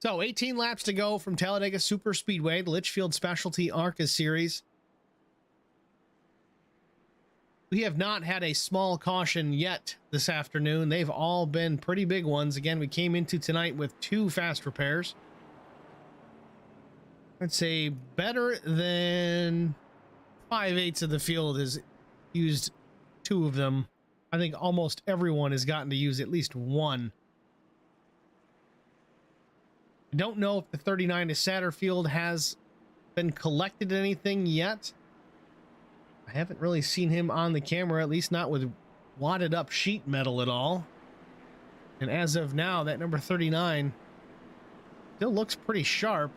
So 18 laps to go from Talladega Super Speedway, the Litchfield Specialty ARCA Series. We have not had a small caution yet this afternoon. They've all been pretty big ones. Again, we came into tonight with 2 fast repairs. I'd say better than 5/8 of the field has used 2 of them. I think almost everyone has gotten to use at least one. I don't know if the 39 to Satterfield has been collected anything yet. I haven't really seen him on the camera, at least not with wadded up sheet metal at all. And as of now, that number 39 still looks pretty sharp.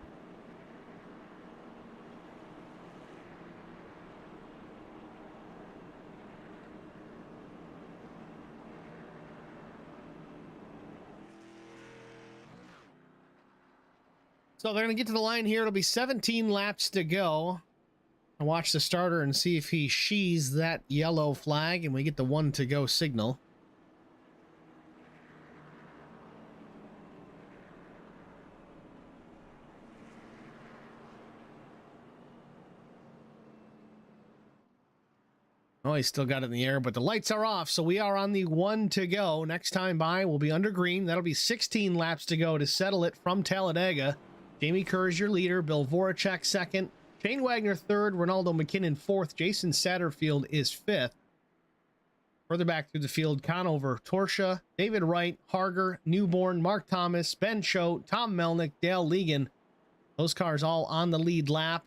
So they're going to get to the line here. It'll be 17 laps to go. I'll watch the starter and see if he sheaves that yellow flag and we get the 1 to go signal. Oh, he's still got it in the air, but the lights are off, so we are on the 1 to go. Next time by, we'll be under green. That'll be 16 laps to go to settle it from Talladega. Jamie Kerr is your leader. Bill Voracek second. Shane Wagner third. Ronaldo McKinnon fourth. Jason Satterfield is fifth. Further back through the field, Conover, Torsha, David Wright, Harger, Newborn, Mark Thomas, Ben Choate, Tom Melnick, Dale Legan. Those cars all on the lead lap.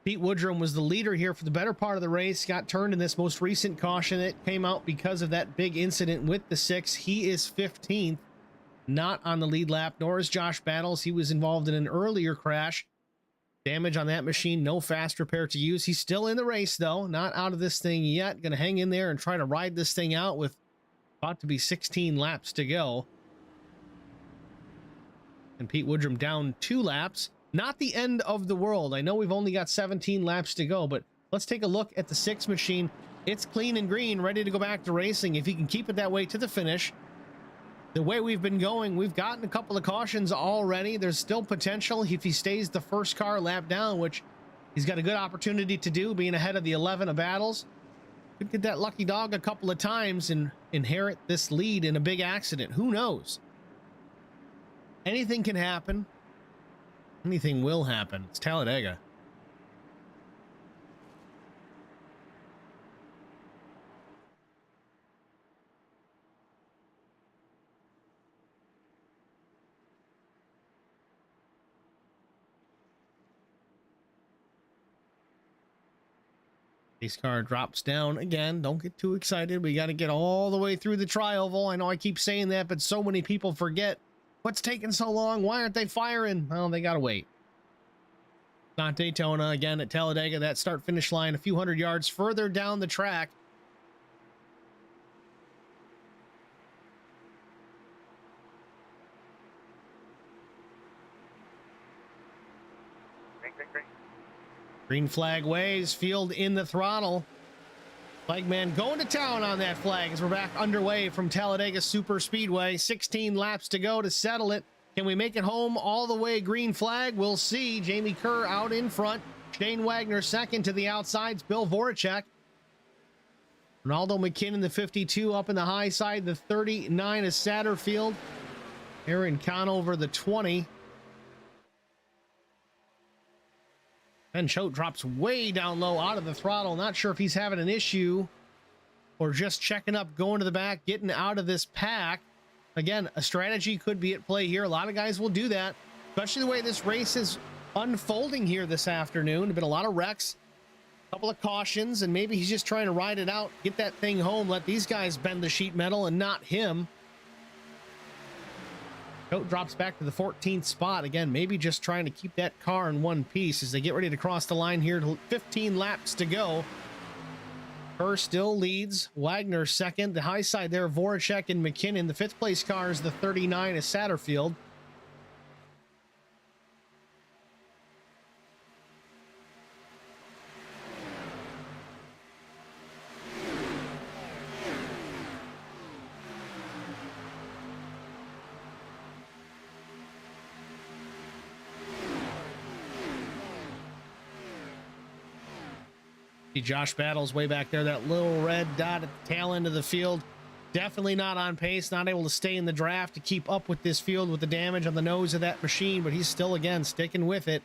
Pete Woodrum was the leader here for the better part of the race. Got turned in this most recent caution. It came out because of that big incident with the 6. He is 15th. Not on the lead lap, nor is Josh Battles. He was involved in an earlier crash. Damage on that machine, no fast repair to use. He's still in the race, though. Not out of this thing yet. Going to hang in there and try to ride this thing out with about to be 16 laps to go. And Pete Woodrum down 2 laps. Not the end of the world. I know we've only got 17 laps to go, but let's take a look at the 6 machine. It's clean and green, ready to go back to racing. If he can keep it that way to the finish, the way we've been going, we've gotten a couple of cautions already. There's still potential if he stays the first car lap down, which he's got a good opportunity to do, being ahead of the 11 of Battles. Could get that lucky dog a couple of times and inherit this lead in a big accident. Who knows? Anything can happen. Anything will happen. It's Talladega. Pace car drops down again. Don't get too excited. We got to get all the way through the tri-oval. I know I keep saying that, but so many people forget. What's taking so long? Why aren't they firing? Well, they got to wait. Not Daytona. Again, at Talladega, that start-finish line a few hundred yards further down the track. Green flag waves, field in the throttle. Flagman going to town on that flag as we're back underway from Talladega Super Speedway. 16 laps to go to settle it. Can we make it home all the way green flag? We'll see. Jamie Kerr out in front. Shane Wagner second to the outsides. Bill Voracek. Ronaldo McKinnon, the 52 up in the high side. The 39 is Satterfield. Aaron Conover, the 20. Ben Choate drops way down low out of the throttle. Not sure if he's having an issue or just checking up, going to the back, getting out of this pack. Again, a strategy could be at play here. A lot of guys will do that, especially the way this race is unfolding here this afternoon. There's been a lot of wrecks, a couple of cautions, and maybe he's just trying to ride it out, get that thing home, let these guys bend the sheet metal and not him. Choate drops back to the 14th spot. Again, maybe just trying to keep that car in one piece as they get ready to cross the line here. 15 laps to go. Kerr still leads. Wagner second. The high side there, Voracek and McKinnon. The 5th place car is the 39 is Satterfield. See Josh Battles way back there, that little red dot at the tail end of the field. Definitely not on pace, not able to stay in the draft to keep up with this field with the damage on the nose of that machine, but he's still, again, sticking with it.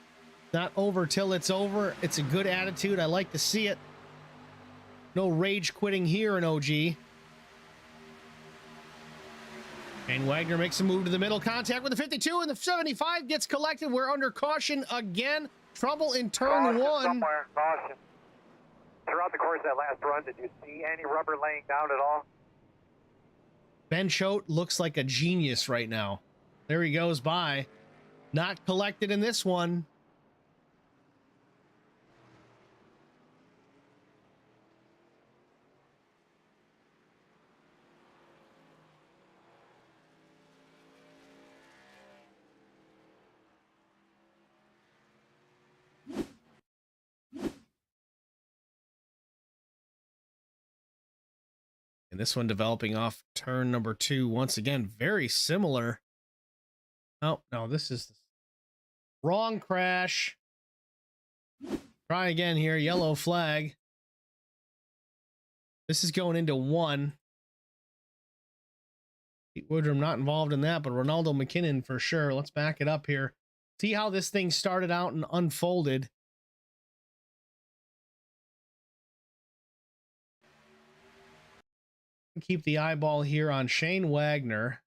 Not over till it's over. It's a good attitude. I like to see it. No rage quitting here in OG. And Wagner makes a move to the middle. Contact with the 52, and the 75 gets collected. We're under caution again. Trouble in turn one. Somewhere, caution. Throughout the course of that last run, did you see any rubber laying down at all? Ben Choate looks like a genius right now. There he goes by. Not collected in this one. And this one developing off turn number 2. Once again, very similar. Oh, no, this is the wrong crash. Try again here. Yellow flag. This is going into 1. Pete Woodrum not involved in that, but Ronaldo McKinnon for sure. Let's back it up here. See how this thing started out and unfolded. Keep the eyeball here on Shane Wagner.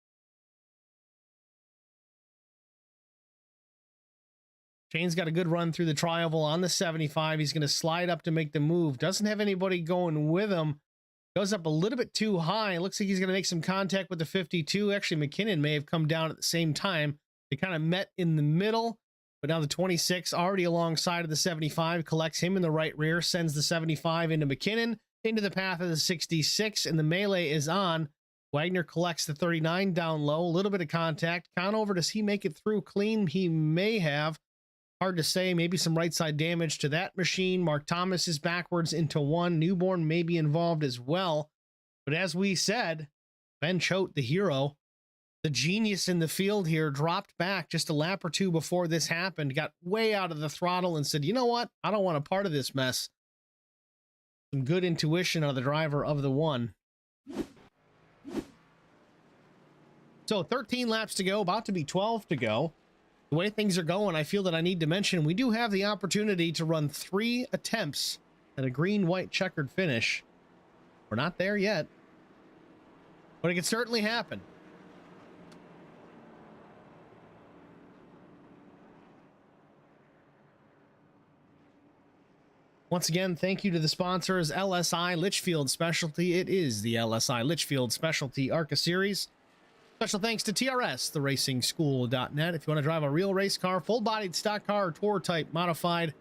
Shane's got a good run through the tri-oval on the 75. He's going to slide up to make the move. Doesn't have anybody going with him. Goes up a little bit too high. Looks like he's going to make some contact with the 52. Actually, McKinnon may have come down at the same time. They kind of met in the middle, but now the 26 already alongside of the 75 collects him in the right rear, sends the 75 into McKinnon, into the path of the 66, and the melee is on. Wagner collects the 39 down low, a little bit of contact. Conover, does he make it through clean? He may have. Hard to say. Maybe some right side damage to that machine. Mark Thomas is backwards into 1. Newborn may be involved as well. But as we said, Ben Choate, the hero, the genius in the field here, dropped back just a lap or 2 before this happened, got way out of the throttle and said, you know what? I don't want a part of this mess. Some good intuition out of the driver of the 1. So 13 laps to go, about to be 12 to go. The way things are going, I feel that I need to mention we do have the opportunity to run 3 attempts at a green-white checkered finish. We're not there yet, but it could certainly happen. Once again, thank you to the sponsors, LSI Litchfield Specialty. It is the LSI Litchfield Specialty ARCA Series. Special thanks to TRS, theracing.school.net. If you want to drive a real race car, full-bodied stock car, or tour type modified,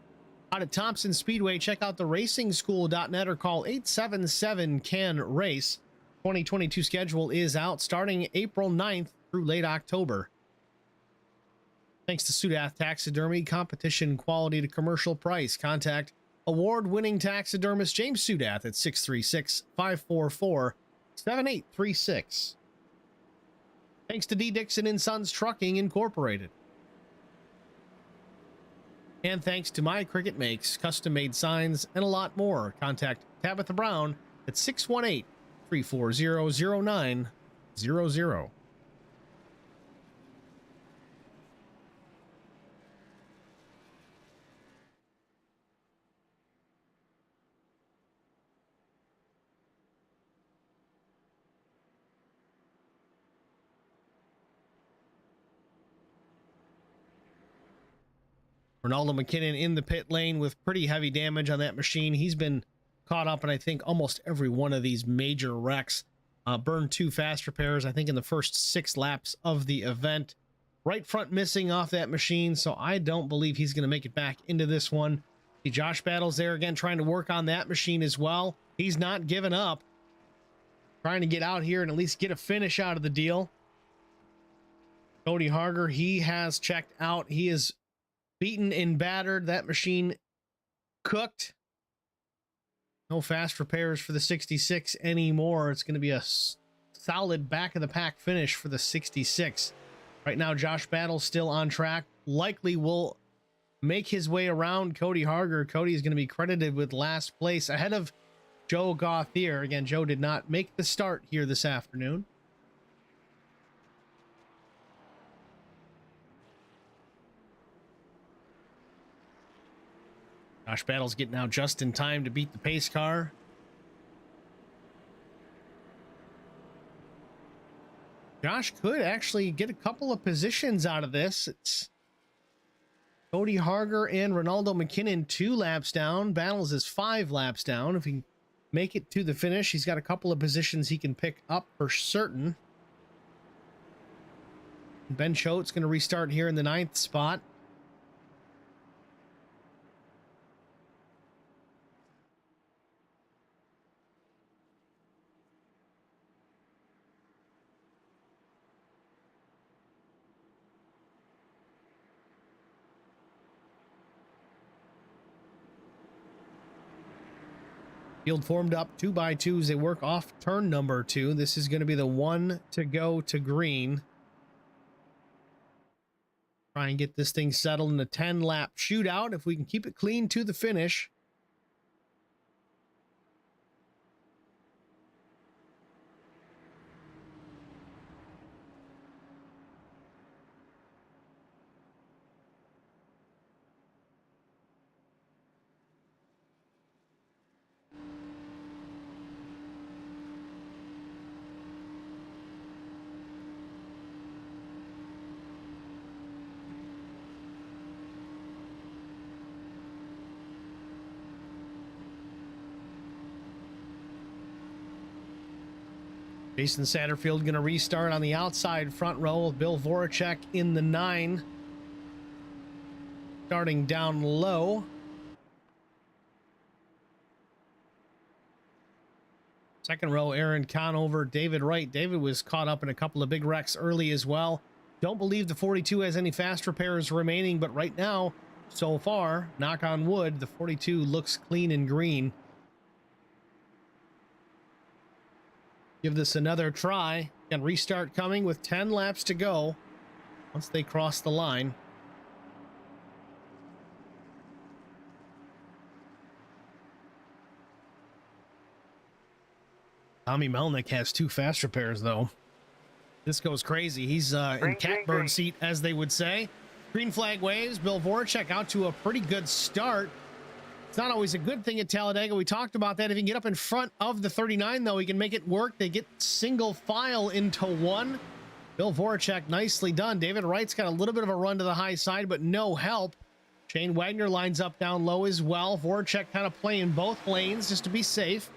out at Thompson Speedway, check out theracing.school.net or call 877-CAN-RACE. 2022 schedule is out starting April 9th through late October. Thanks to Sudath Taxidermy, competition quality to commercial price. Contact award-winning taxidermist James Sudath at 636-544-7836. Thanks to D. Dixon & Sons Trucking Incorporated. And thanks to My Cricket Makes, custom-made signs, and a lot more. Contact Tabitha Brown at 618-340-0900. Ronaldo McKinnon in the pit lane with pretty heavy damage on that machine. He's been caught up in, I think, almost every one of these major wrecks. Burned 2 fast repairs, I think, in the first 6 laps of the event. Right front missing off that machine, so I don't believe he's going to make it back into this one. See Josh Battles there again, trying to work on that machine as well. He's not giving up. Trying to get out here and at least get a finish out of the deal. Cody Harger, he has checked out. He is beaten and battered. That machine cooked. No fast repairs for the 66 anymore. It's going to be a solid back of the pack finish for the 66. Right now, Josh Battles still on track. Likely will make his way around Cody Harger. Cody is going to be credited with last place ahead of Joe Gauthier. Again, Joe did not make the start here this afternoon. Josh Battle's getting out just in time to beat the pace car. Josh could actually get a couple of positions out of this. It's Cody Harger and Ronaldo McKinnon 2 laps down. Battles is 5 laps down. If he can make it to the finish, he's got a couple of positions he can pick up for certain. Ben Choate's going to restart here in the 9th spot. Field formed up 2x2s. They work off turn number 2. This is going to be the one to go to green. Try and get this thing settled in a 10-lap shootout if we can keep it clean to the finish. Jason Satterfield going to restart on the outside front row with Bill Voracek in the 9. Starting down low. Second row, Aaron Conover, David Wright. David was caught up in a couple of big wrecks early as well. Don't believe the 42 has any fast repairs remaining, but right now, so far, knock on wood, the 42 looks clean and green. Give this another try. Again, restart coming with 10 laps to go once they cross the line. Tommy Melnick has 2 fast repairs, though. This goes crazy. He's in catbird seat, as they would say. Green flag waves. Bill Voracek out to a pretty good start. It's not always a good thing at Talladega. We talked about that. If he can get up in front of the 39, though, he can make it work. They get single file into 1. Bill Voracek, nicely done. David Wright's got a little bit of a run to the high side, but no help. Shane Wagner lines up down low as well. Voracek kind of playing both lanes just to be safe.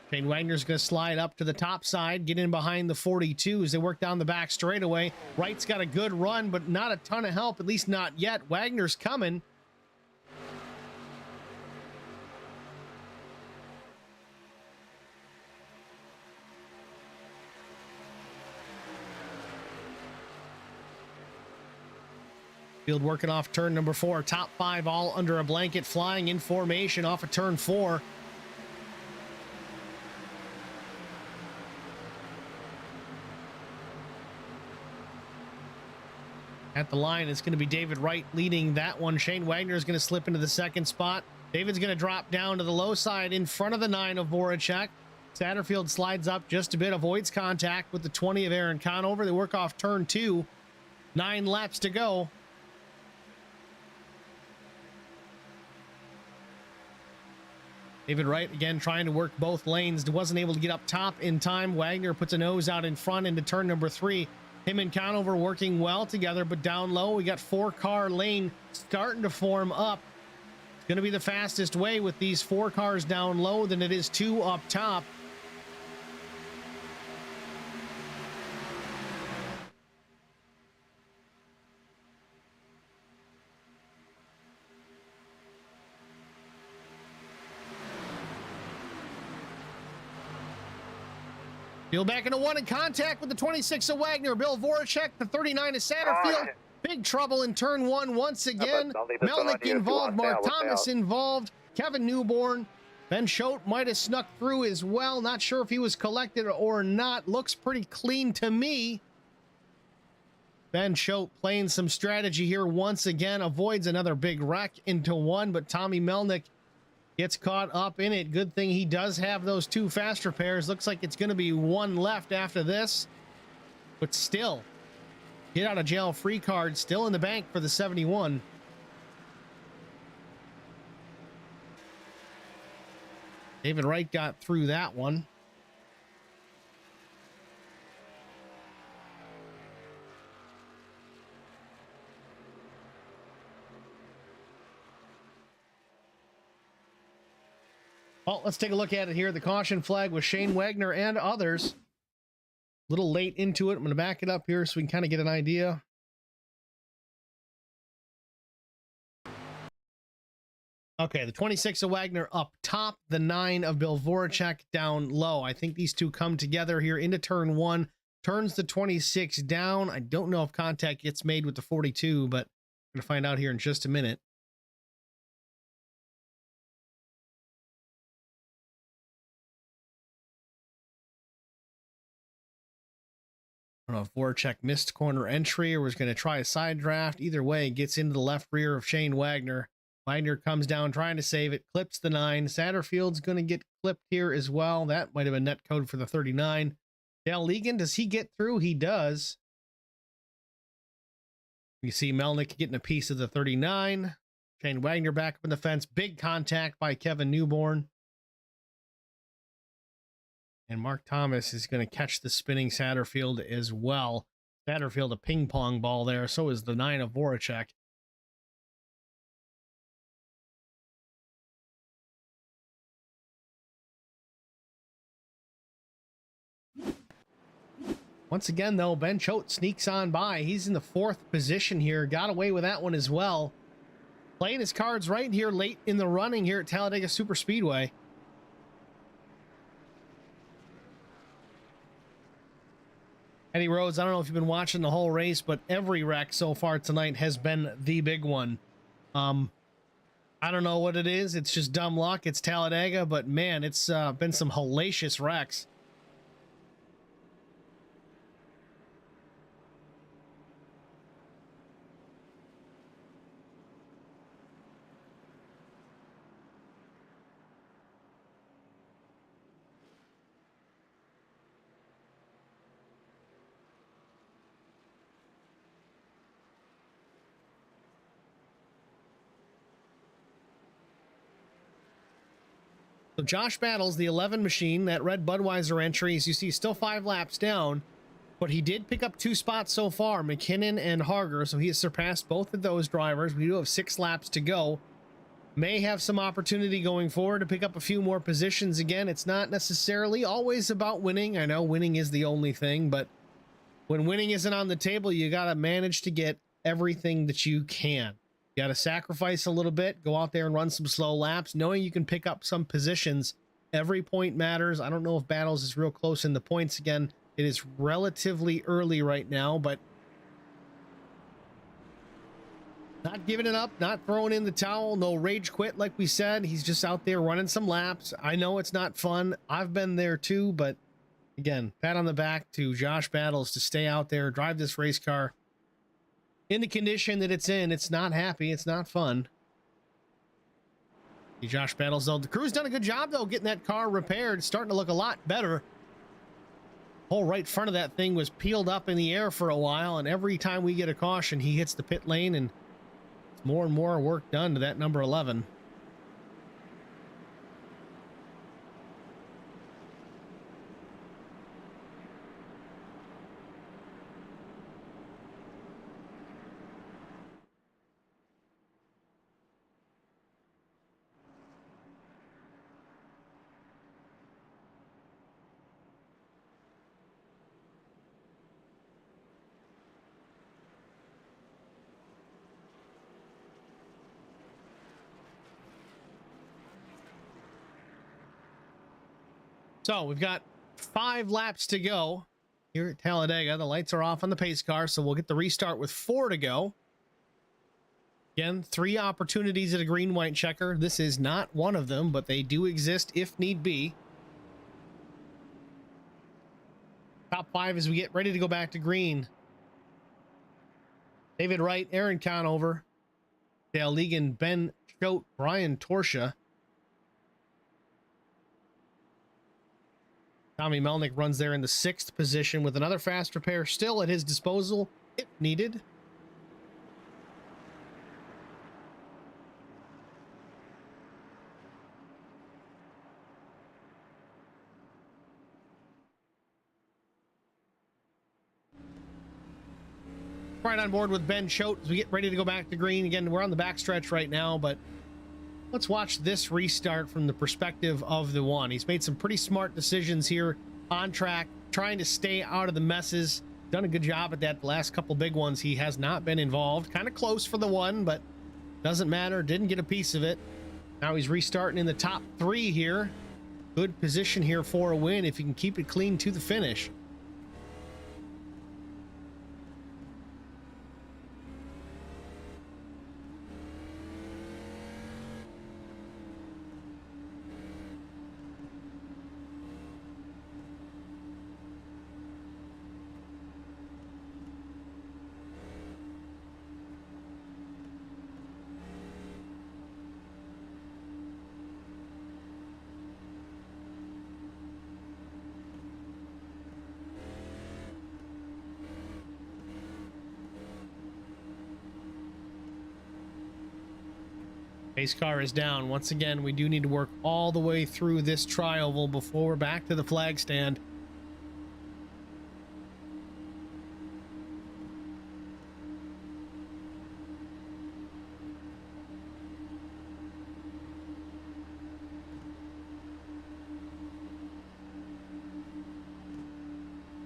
Shane Wagner's going to slide up to the top side, get in behind the 42 as they work down the back straightaway. Wright's got a good run, but not a ton of help, at least not yet. Wagner's coming. Field working off turn number 4. Top 5 all under a blanket, flying in formation off of turn 4. At the line, it's going to be David Wright leading that one. Shane Wagner is going to slip into the 2nd spot. David's going to drop down to the low side in front of the 9 of Voracek. Satterfield slides up just a bit, avoids contact with the 20 of Aaron Conover. They work off turn 2. 9 laps to go. David Wright, again, trying to work both lanes. Wasn't able to get up top in time. Wagner puts a nose out in front into turn number 3. Him and Conover working well together, but down low, we got 4-car lane starting to form up. It's going to be the fastest way with these 4 cars down low than it is 2 up top. Field back into 1 in contact with the 26 of Wagner. Bill Voracek, the 39 of Satterfield. Big trouble in turn 1 once again. Melnick involved, Mark Thomas involved, Kevin Newborn. Ben Choate might have snuck through as well. Not sure if he was collected or not. Looks pretty clean to me. Ben Choate playing some strategy here once again, avoids another big wreck into one, but Tommy Melnick gets caught up in it. Good thing he does have those two fast repairs. Looks like it's going to be one left after this, but still, get out of jail free card still in the bank for the 71. David Wright got through that one. Well, let's take a look at it here. The caution flag with Shane Wagner and others. A little late into it. I'm going to back it up here so we can kind of get an idea. Okay, the 26 of Wagner up top, the 9 of Bill Voracek down low. I think these two come together here into turn 1, turns the 26 down. I don't know if contact gets made with the 42, but I'm going to find out here in just a minute. I don't know if Voracek missed corner entry or was going to try a side draft. Either way, gets into the left rear of Shane Wagner. Wagner comes down trying to save it, clips the 9. Satterfield's going to get clipped here as well. That might have been net code for the 39. Dale Legan, does he get through? He does. You see Melnick getting a piece of the 39. Shane Wagner back up in the fence. Big contact by Kevin Newborn. And Mark Thomas is going to catch the spinning Satterfield as well. Satterfield a ping pong ball there. So is the 9 of Voracek. Once again, though, Ben Choate sneaks on by. He's in the 4th position here. Got away with that one as well. Playing his cards right here late in the running here at Talladega Super Speedway. Eddie Rhodes, I don't know if you've been watching the whole race, but every wreck so far tonight has been the big one. I don't know what it is. It's just dumb luck. It's Talladega, but man, it's been some hellacious wrecks. So Josh Battles, the 11 machine, that red Budweiser entry, as you see, still 5 laps down, but he did pick up 2 spots so far, McKinnon and Harger, so he has surpassed both of those drivers. We do have 6 laps to go. May have some opportunity going forward to pick up a few more positions again. It's not necessarily always about winning. I know winning is the only thing, but when winning isn't on the table, you got to manage to get everything that you can. You got to sacrifice a little bit, go out there and run some slow laps, knowing you can pick up some positions. Every point matters. I don't know if Battles is real close in the points again. It is relatively early right now, but not giving it up, not throwing in the towel, no rage quit like we said. He's just out there running some laps. I know it's not fun. I've been there too, but again, pat on the back to Josh Battles to stay out there, drive this race car in the condition that it's in. It's not happy. It's not fun. Josh Battles, though. The crew's done a good job, though, getting that car repaired. It's starting to look a lot better. Whole right front of that thing was peeled up in the air for a while, and every time we get a caution, he hits the pit lane, and it's more and more work done to that number 11. So we've got 5 laps to go here at Talladega. The lights are off on the pace car, so we'll get the restart with 4 to go. Again, 3 opportunities at a green-white checker. This is not one of them, but they do exist if need be. Top 5 as we get ready to go back to green. David Wright, Aaron Conover, Dale Legan, Ben Choate, Brian Torsha. Tommy Melnick runs there in the 6th position with another fast repair still at his disposal if needed. Right on board with Ben Choate as we get ready to go back to green. Again, we're on the backstretch right now, but let's watch this restart from the perspective of the one. He's made some pretty smart decisions here on track, trying to stay out of the messes. Done a good job at that. The last couple big ones, he has not been involved. Kind of close for the one, but doesn't matter. Didn't get a piece of it. Now he's restarting in the top 3 here. Good position here for a win if he can keep it clean to the finish. Pace car is down. Once again, we do need to work all the way through this tri-oval before we're back to the flag stand.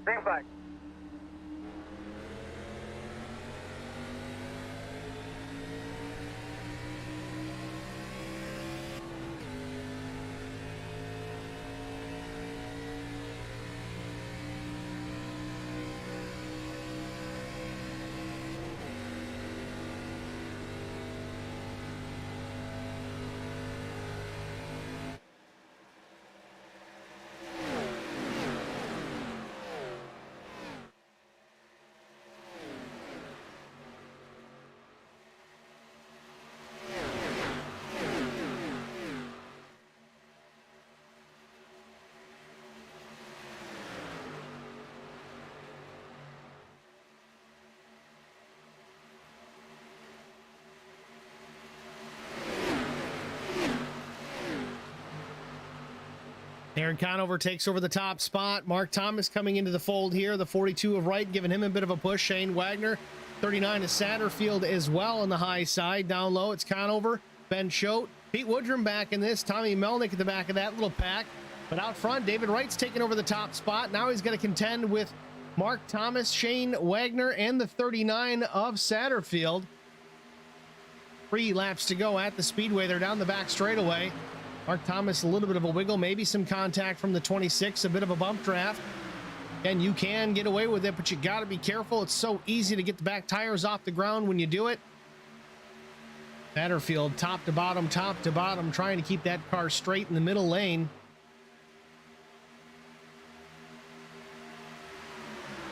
Green flag. Aaron Conover takes over the top spot. Mark Thomas coming into the fold here. The 42 of Wright giving him a bit of a push. Shane Wagner, 39 is Satterfield as well on the high side. Down low, it's Conover, Ben Choate, Pete Woodrum back in this. Tommy Melnick at the back of that little pack. But out front, David Wright's taking over the top spot. Now he's going to contend with Mark Thomas, Shane Wagner, and the 39 of Satterfield. 3 laps to go at the speedway. They're down the back straightaway. Mark Thomas, a little bit of a wiggle, maybe some contact from the 26, a bit of a bump draft. And you can get away with it, but you got to be careful. It's so easy to get the back tires off the ground when you do it. Satterfield, top to bottom, trying to keep that car straight in the middle lane.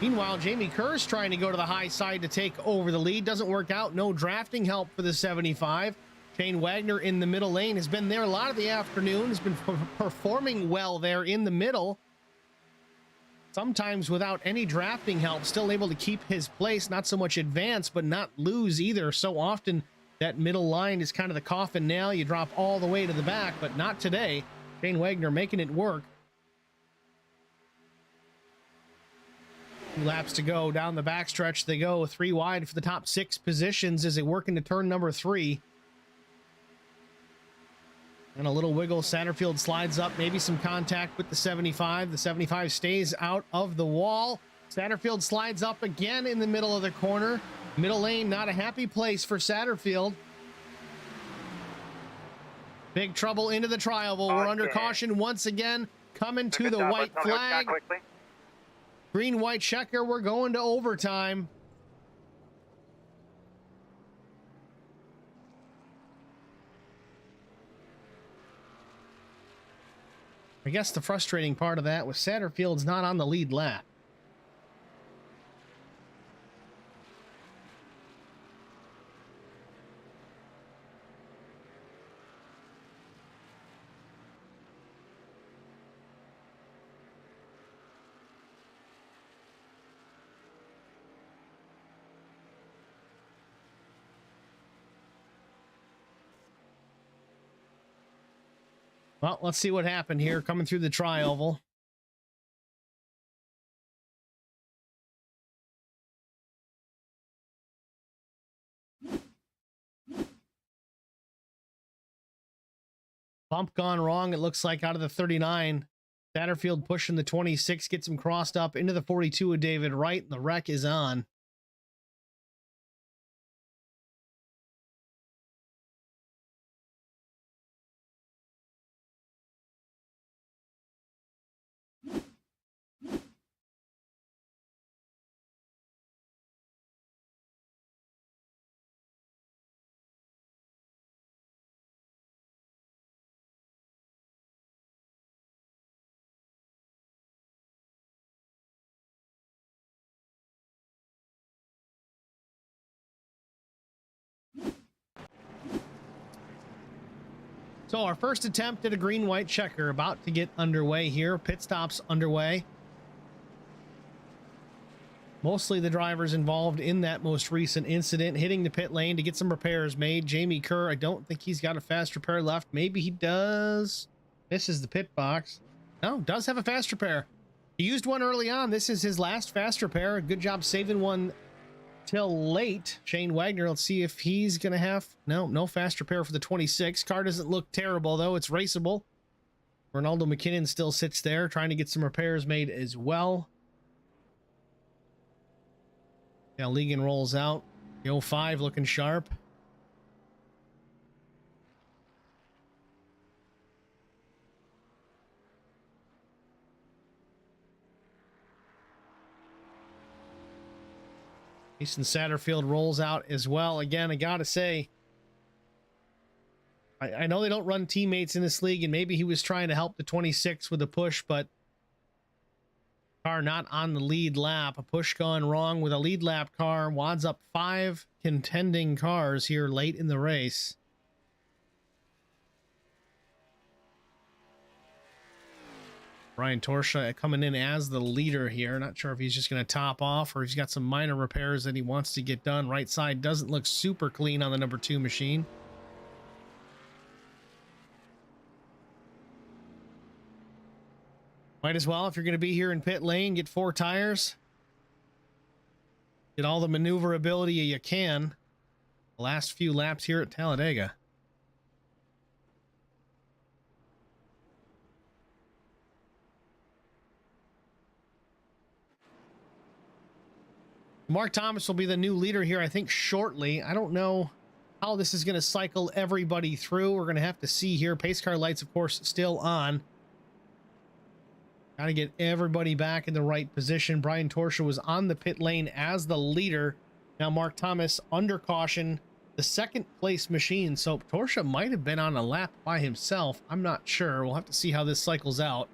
Meanwhile, Jamie Kerr's trying to go to the high side to take over the lead. Doesn't work out. No drafting help for the 75. Shane Wagner in the middle lane has been there a lot of the afternoon. Has been performing well there in the middle. Sometimes without any drafting help, still able to keep his place. Not so much advance, but not lose either. So often that middle line is kind of the coffin nail. You drop all the way to the back, but not today. Shane Wagner making it work. 2 laps to go down the backstretch. They go 3 wide for the top 6 positions as they work into turn number 3. And a little wiggle. Satterfield slides up, maybe some contact with the 75. The 75 stays out of the wall. Satterfield slides up again in the middle of the corner. Middle lane, not a happy place for Satterfield. Big trouble into the tri-oval. We're under caution once again. Coming to the white flag. Green, white checker. We're going to overtime. I guess the frustrating part of that was Satterfield's not on the lead lap. Well, let's see what happened here coming through the tri-oval. Bump gone wrong, it looks like, out of the 39. Satterfield pushing the 26, gets him crossed up into the 42 of David Wright, and the wreck is on. So our first attempt at a green-white checker about to get underway here. Pit stops underway. Mostly the drivers involved in that most recent incident hitting the pit lane to get some repairs made. Jamie Kerr, I don't think he's got a fast repair left. Maybe he does. This is the pit box. No, does have a fast repair. He used one early on. This is his last fast repair. Good job saving one till late. Shane Wagner, let's see if he's gonna have no fast repair for the 26. Car doesn't look terrible though, it's raceable. Ronaldo McKinnon still sits there trying to get some repairs made as well. Now Legan rolls out. The 05 looking sharp. Easton Satterfield rolls out as well. Again, I gotta say, I know they don't run teammates in this league, and maybe he was trying to help the 26 with a push, but car not on the lead lap. A push gone wrong with a lead lap car. Wads up 5 contending cars here late in the race. Brian Torsha coming in as the leader here. Not sure if he's just going to top off or he's got some minor repairs that he wants to get done. Right side doesn't look super clean on the number 2 machine. Might as well, if you're going to be here in pit lane, get 4 tires. Get all the maneuverability you can. The last few laps here at Talladega. Mark Thomas will be the new leader here, I think, shortly. I don't know how this is going to cycle everybody through. We're going to have to see here. Pace car lights, of course, still on. Got to get everybody back in the right position. Brian Torsha was on the pit lane as the leader. Now Mark Thomas under caution, the second place machine. So Torsha might have been on a lap by himself. I'm not sure. We'll have to see how this cycles out.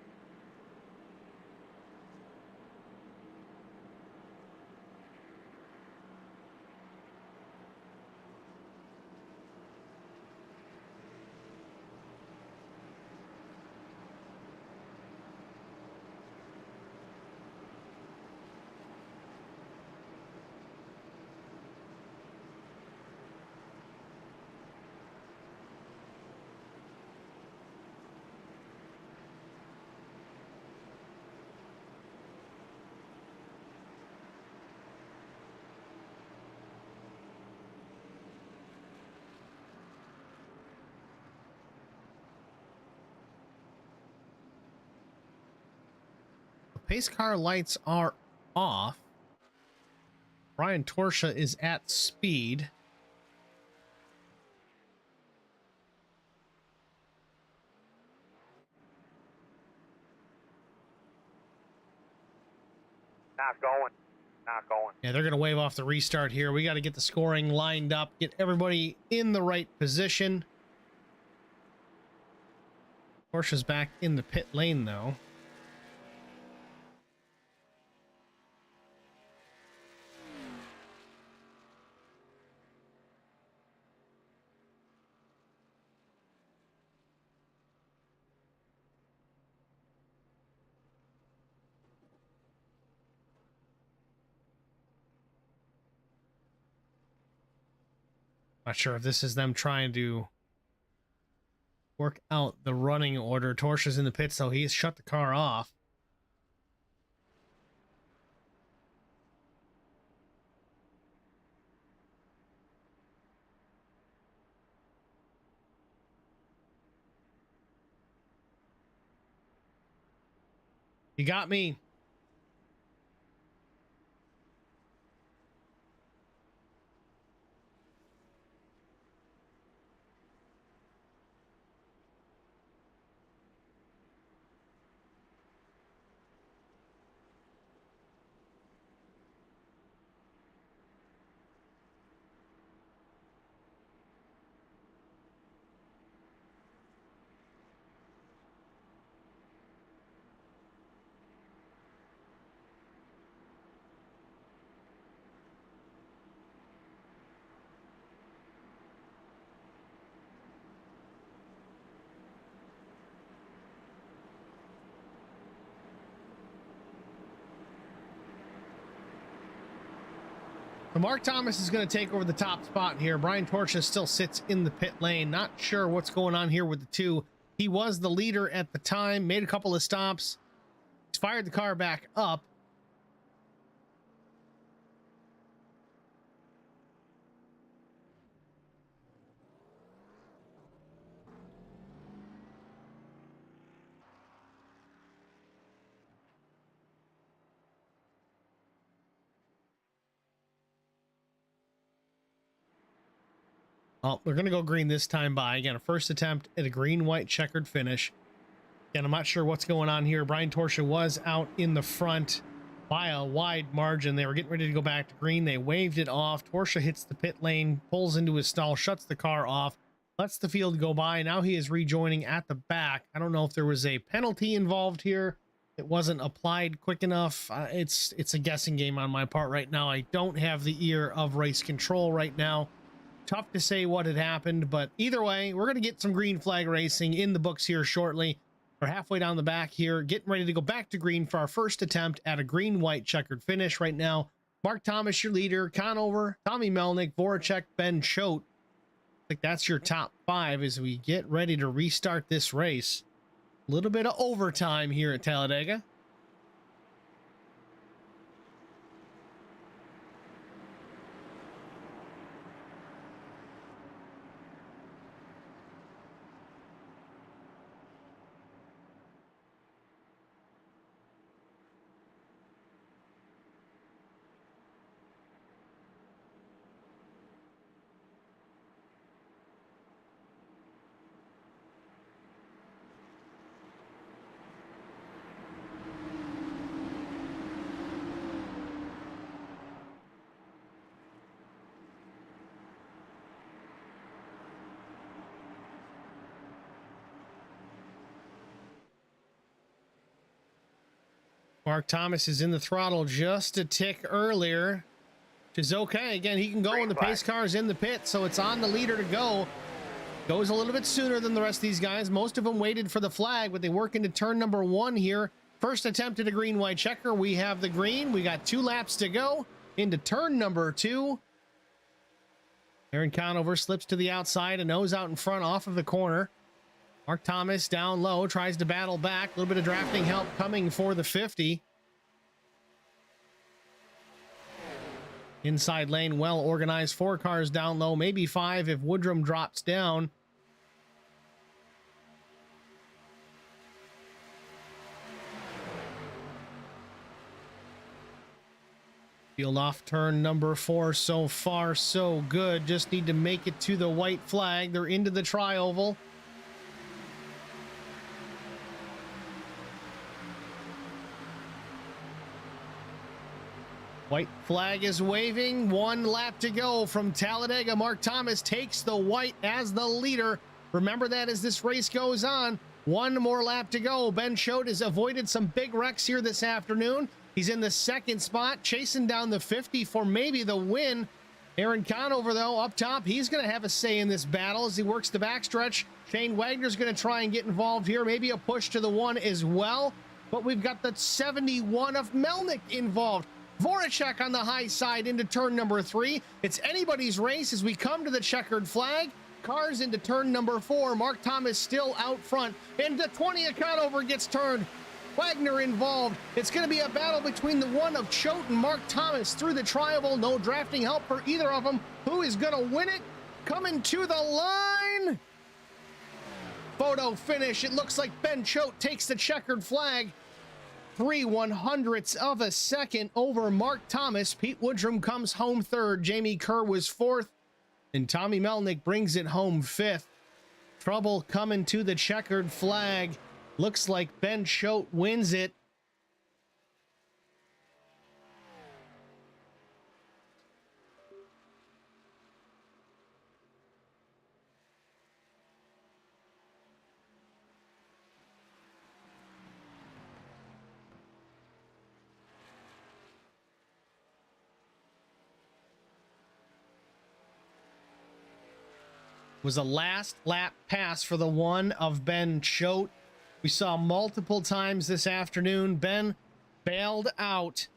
Pace car lights are off. Brian Torsha is at speed. Not going. Not going. Yeah, they're going to wave off the restart here. We got to get the scoring lined up, get everybody in the right position. Torsha's back in the pit lane, though. Not sure if this is them trying to work out the running order. Torsh's in the pits, so he's shut the car off. You got me. So Mark Thomas is going to take over the top spot here. Brian Torcha still sits in the pit lane. Not sure what's going on here with the two. He was the leader at the time, made a couple of stops. He's fired the car back up. Oh, they're going to go green this time by. Again, a first attempt at a green-white checkered finish. Again, I'm not sure what's going on here. Brian Torcha was out in the front by a wide margin. They were getting ready to go back to green. They waved it off. Torcha hits the pit lane, pulls into his stall, shuts the car off, lets the field go by. Now he is rejoining at the back. I don't know if there was a penalty involved here. It wasn't applied quick enough. It's a guessing game on my part right now. I don't have the ear of race control right now. Tough to say what had happened, but either way, we're going to get some green flag racing in the books here shortly. We're halfway down the back here, getting ready to go back to green for our first attempt at a green-white checkered finish right now. Mark Thomas, your leader. Conover, Tommy Melnick, Voracek, Ben Choate. I think that's your top five as we get ready to restart this race. A little bit of overtime here at Talladega. Mark Thomas is in the throttle just a tick earlier, which is okay. Again, he can go when the pace car is in the pit, so it's on the leader to go. Goes a little bit sooner than the rest of these guys. Most of them waited for the flag, but they work into turn number one here. First attempt at a green-white checker. We have the green. We got 2 laps to go into turn number 2. Aaron Conover slips to the outside and nose out in front off of the corner. Mark Thomas down low, tries to battle back. A little bit of drafting help coming for the 50. Inside lane, well organized. 4 cars down low, maybe 5 if Woodrum drops down. Field off turn number 4. So far, so good. Just need to make it to the white flag. They're into the tri-oval. White flag is waving. 1 lap to go from Talladega. Mark Thomas takes the white as the leader. Remember that as this race goes on. 1 more lap to go. Ben Choate has avoided some big wrecks here this afternoon. He's in the 2nd spot, chasing down the 50 for maybe the win. Aaron Conover, though, up top, he's going to have a say in this battle as he works the backstretch. Shane Wagner's going to try and get involved here. Maybe a push to the 1 as well. But we've got the 71 of Melnick involved. Voracek on the high side into turn number 3. It's anybody's race as we come to the checkered flag. cars into turn number 4. Mark Thomas still out front, and the 20 Conover gets turned. Wagner involved. It's going to be a battle between the one of Choate and Mark Thomas through the tri-oval. No drafting help for either of them. Who is going to win it? Coming to the line. Photo finish. It looks like Ben Choate takes the checkered flag. 3/100ths of a second over Mark Thomas. Pete Woodrum comes home third. Jamie Kerr was fourth. And Tommy Melnick brings it home fifth. Trouble coming to the checkered flag. Looks like Ben Choate wins it. Was a last lap pass for the one of Ben Choate. We saw multiple times this afternoon. Ben bailed out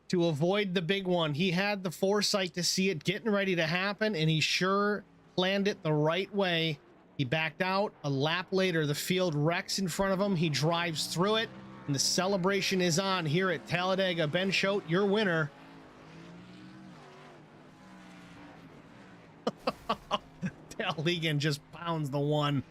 to avoid the big one. He had the foresight to see it getting ready to happen, and he sure planned it the right way. He backed out. A lap later, the field wrecks in front of him. He drives through it, and the celebration is on here at Talladega. Ben Choate, your winner. Talladega just pounds the one.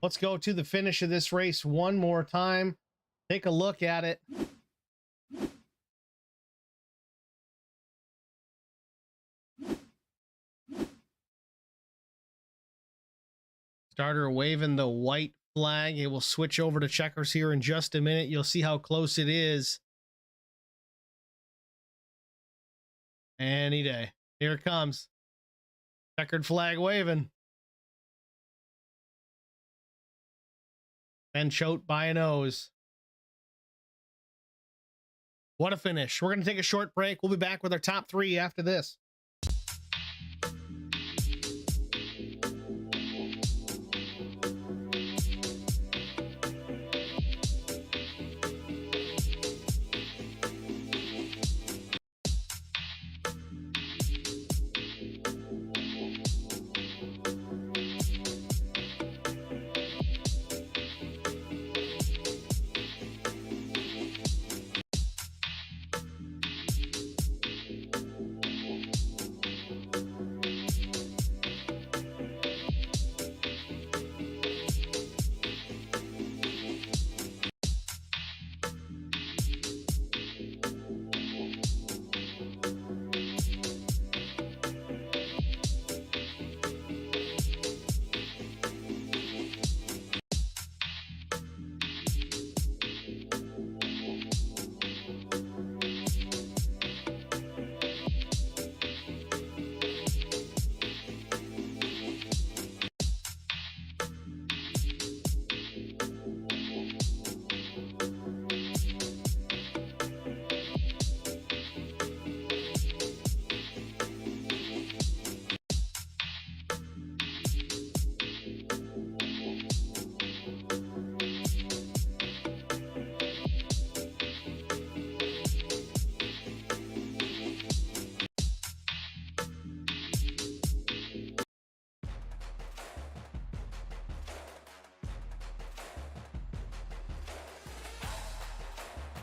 Let's go to the finish of this race one more time. Take a look at it. Starter waving the white flag. It will switch over to checkers here in just a minute. You'll see how close it is. Any day. Here it comes. Checkered flag waving. Ben Choate by a nose. What a finish. We're going to take a short break. We'll be back with our top 3 after this.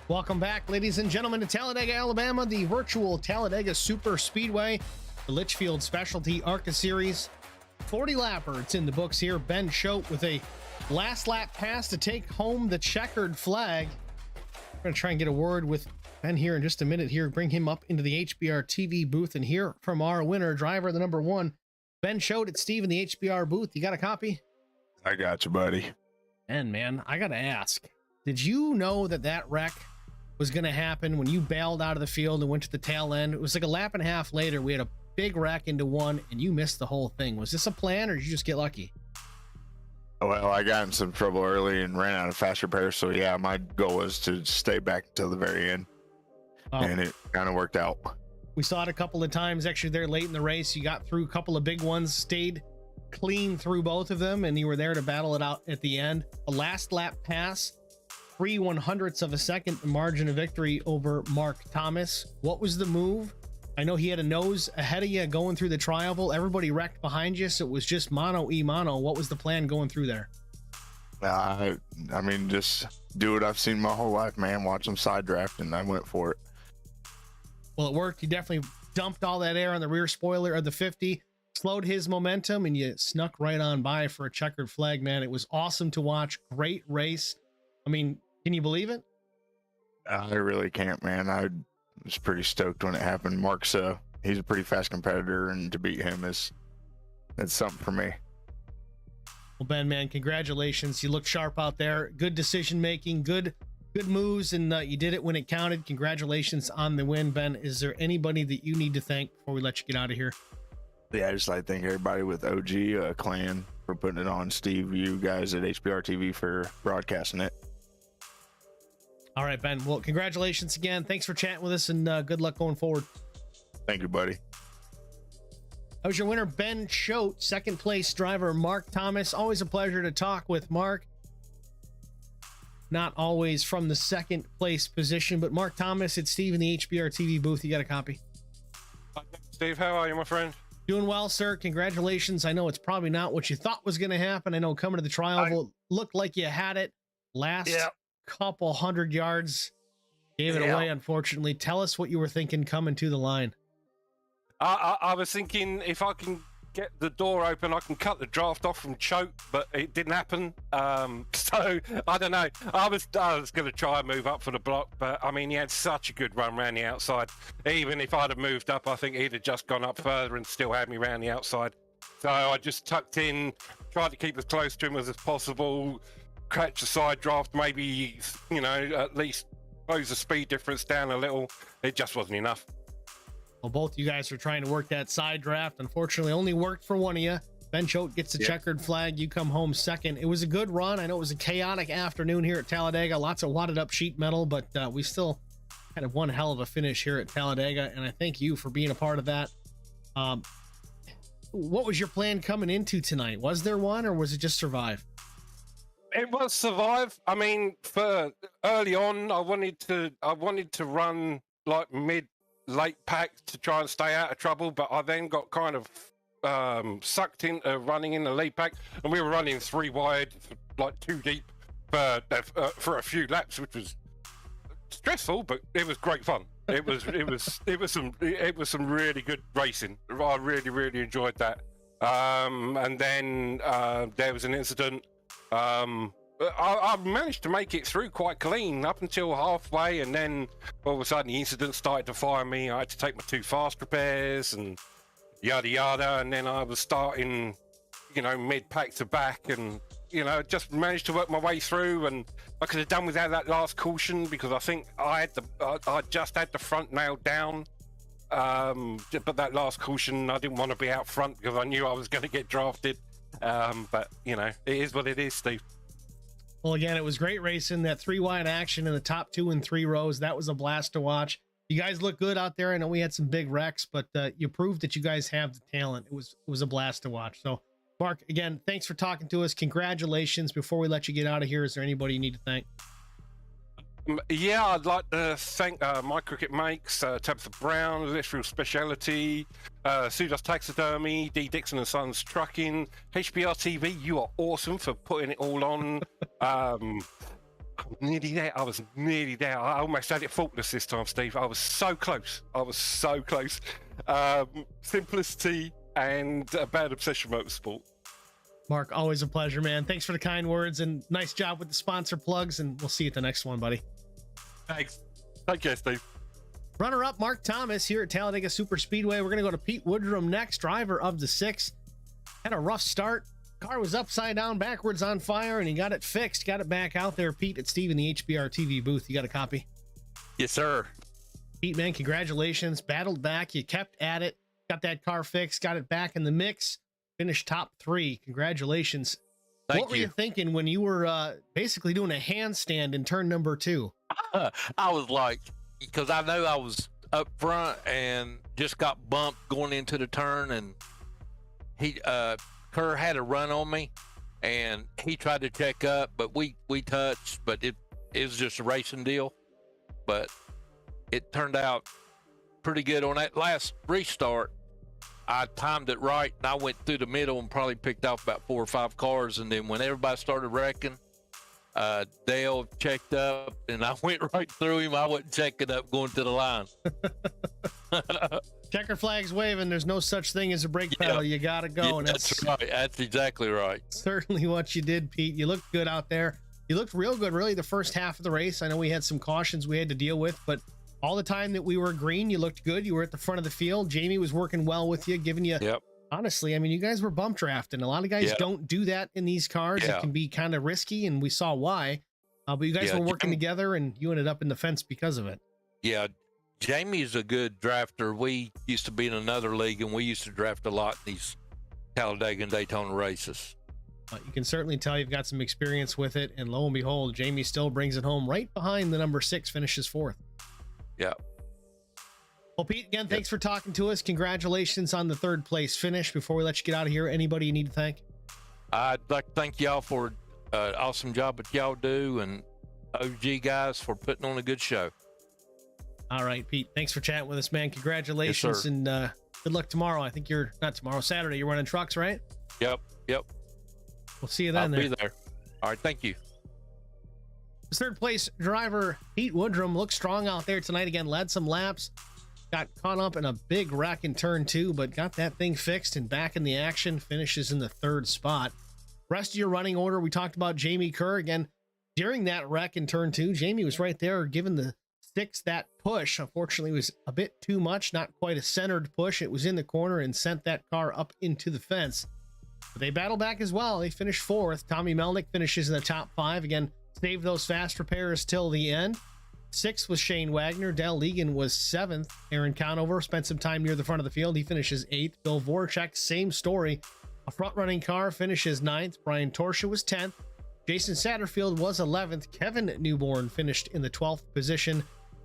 Welcome back, ladies and gentlemen, to Talladega, Alabama, the virtual Talladega Super Speedway, the Litchfield Specialty ARCA Series. 40 lapper, it's in the books here. Ben Choate with a last lap pass to take home the checkered flag. We're going to try and get a word with Ben here in just a minute here. Bring him up into the HBR TV booth and hear from our winner, driver, the number 1, Ben Choate. It's Steve in the HBR booth. You got a copy? I got you, buddy. And man, I got to ask, did you know that that wreck was going to happen when you bailed out of the field and went to the tail end? It was like a lap and a half later. We had a big wreck into one, and you missed the whole thing. Was this a plan, or did you just get lucky? Well, I got in some trouble early and ran out of fast repair. So yeah, my goal was to stay back until the very end, and it kind of worked out. We saw it a couple of times actually there late in the race. You got through a couple of big ones, stayed clean through both of them, and you were there to battle it out at the end. A last lap pass, 3/100ths of a second margin of victory over Mark Thomas. What was the move? I know he had a nose ahead of you going through the tri-oval. Everybody wrecked behind you, so it was just mono. What was the plan going through there? I mean, just do what I've seen my whole life, man. Watch them side draft, and I went for it. Well, it worked. You definitely dumped all that air on the rear spoiler of the 50, slowed his momentum, and you snuck right on by for a checkered flag, man. It was awesome to watch. Great race. I mean, can you believe it? I really can't, man. I was pretty stoked when it happened. Mark's he's a pretty fast competitor, and to beat him it's something for me. Well, Ben, man, congratulations. You looked sharp out there. Good decision making, good moves, and you did it when it counted. Congratulations on the win, Ben. Is there anybody that you need to thank before we let you get out of here? Yeah, I just like to thank everybody with OG Clan for putting it on. Steve, you guys at HBR TV for broadcasting it. All right, Ben. Well, congratulations again. Thanks for chatting with us, and good luck going forward. Thank you, buddy. That was your winner, Ben Choate. Second place driver, Mark Thomas. Always a pleasure to talk with Mark. Not always from the second place position, but Mark Thomas, it's Steve in the HBR TV booth. You got a copy? Steve, how are you, my friend? Doing well, sir. Congratulations. I know it's probably not what you thought was going to happen. I know coming to the trial looked like you had it. Last couple 100 yards gave it away, unfortunately. Tell us what you were thinking coming to the line. I was thinking if I can get the door open, I can cut the draft off from Choke, but it didn't happen. So I don't know. I was going to try and move up for the block, but I mean, he had such a good run around the outside. Even if I'd have moved up, I think he'd have just gone up further and still had me around the outside. So I just tucked in, tried to keep as close to him as possible, catch the side draft, maybe, you know, at least close the speed difference down a little. It just wasn't enough. Well, both you guys are trying to work that side draft. Unfortunately, only worked for one of you. Ben Choate gets the checkered flag. You come home second. It was a good run. I know it was a chaotic afternoon here at Talladega. Lots of wadded up sheet metal, but we still had one hell of a finish here at Talladega, and I thank you for being a part of that. What was your plan coming into tonight? Was there one, or was it just survive? It was survive. I mean, for early on, I wanted to run like late pack to try and stay out of trouble, but I then got kind of sucked into running in the lead pack, and we were running 3 wide, like 2 deep for a few laps, which was stressful, but it was great fun. It was some really good racing. I really enjoyed that. And then there was an incident. I managed to make it through quite clean up until halfway, and then all of a sudden the incident started to fire me. I had to take my 2 fast repairs and yada yada, and then I was starting, you know, mid pack to back, and you know, just managed to work my way through. And I could have done without that last caution, because I think I just had the front nailed down. But that last caution, I didn't want to be out front because I knew I was going to get drafted. But you know, it is what it is, Steve. Well, again, it was great racing. That 3 wide action in the top 2 and 3 rows, that was a blast to watch. You guys look good out there. I know we had some big wrecks, but you proved that you guys have the talent. It was a blast to watch. So, Mark, again, thanks for talking to us. Congratulations. Before we let you get out of here, is there anybody you need to thank? Yeah, I'd like to thank My Cricket Makes, Tabitha Brown, Litchfield Speciality, Sudas Taxidermy, D. Dixon and Sons Trucking, HBR TV. You are awesome for putting it all on. I'm nearly there. I was nearly there. I almost had it faultless this time, Steve. I was so close. Simplicity and a Bad Obsession Motorsport. Mark, always a pleasure, man. Thanks for the kind words, and nice job with the sponsor plugs, and we'll see you at the next one, buddy. Thanks. Take care, Steve. Runner-up Mark Thomas here at Talladega Super Speedway. We're going to go to Pete Woodrum next, driver of the 6. Had a rough start. Car was upside down, backwards on fire, and he got it fixed. Got it back out there. Pete, it's Steve in the HBR TV booth. You got a copy? Yes, sir. Pete, man, congratulations. Battled back. You kept at it. got that car fixed, got it back in the mix, finished top 3. Congratulations. What were you thinking when you were basically doing a handstand in turn number 2? I was like, because I know I was up front and just got bumped going into the turn, and Kerr had a run on me, and he tried to check up, but we touched, but it was just a racing deal. But it turned out pretty good on that last restart. I timed it right, and I went through the middle and probably picked off about 4 or 5 cars. And then when everybody started wrecking, Dale checked up, and I went right through him. I wasn't checking up going to the line. Checker flag's waving. There's no such thing as a brake pedal. You got to go. Yeah, and that's right. That's exactly right. Certainly what you did, Pete. You looked good out there. You looked real good, really, the first half of the race. I know we had some cautions we had to deal with, but all the time that we were green, you looked good. You were at the front of the field. Jamie was working well with you, giving you, honestly, I mean, you guys were bump drafting. A lot of guys don't do that in these cars. It can be kind of risky, and we saw why. But you guys were working together, and you ended up in the fence because of it. Yeah, Jamie's a good drafter. We used to be in another league, and we used to draft a lot in these Talladega and Daytona races. You can certainly tell you've got some experience with it, and lo and behold, Jamie still brings it home right behind the number 6, finishes 4th. Yeah. Well, Pete, again, thanks for talking to us. Congratulations on the 3rd place finish. Before we let you get out of here, anybody you need to thank? I'd like to thank y'all for an awesome job that y'all do, and OG guys for putting on a good show. All right, Pete, thanks for chatting with us, man. Congratulations. Yes, and good luck tomorrow. I think you're not tomorrow, Saturday. You're running trucks, right? Yep. We'll see you then. I'll be there. All right, thank you. The 3rd place driver, Pete Woodrum, looked strong out there tonight. Again, led some laps, got caught up in a big wreck in turn 2, but got that thing fixed and back in the action. Finishes in the 3rd spot. Rest of your running order, we talked about Jamie Kerr. Again, during that wreck in turn 2, Jamie was right there giving the 6 that push. Unfortunately, it was a bit too much, not quite a centered push. It was in the corner and sent that car up into the fence. But they battle back as well. They finished 4th. Tommy Melnick finishes in the top 5. Again, saved those fast repairs till the end. 6th was Shane Wagner. Dale Legan was 7th. Aaron Conover spent some time near the front of the field. He finishes 8th. Bill Voracek, same story. A front-running car finishes 9th. Brian Torsha was 10th. Jason Satterfield was 11th. Kevin Newborn finished in the 12th position.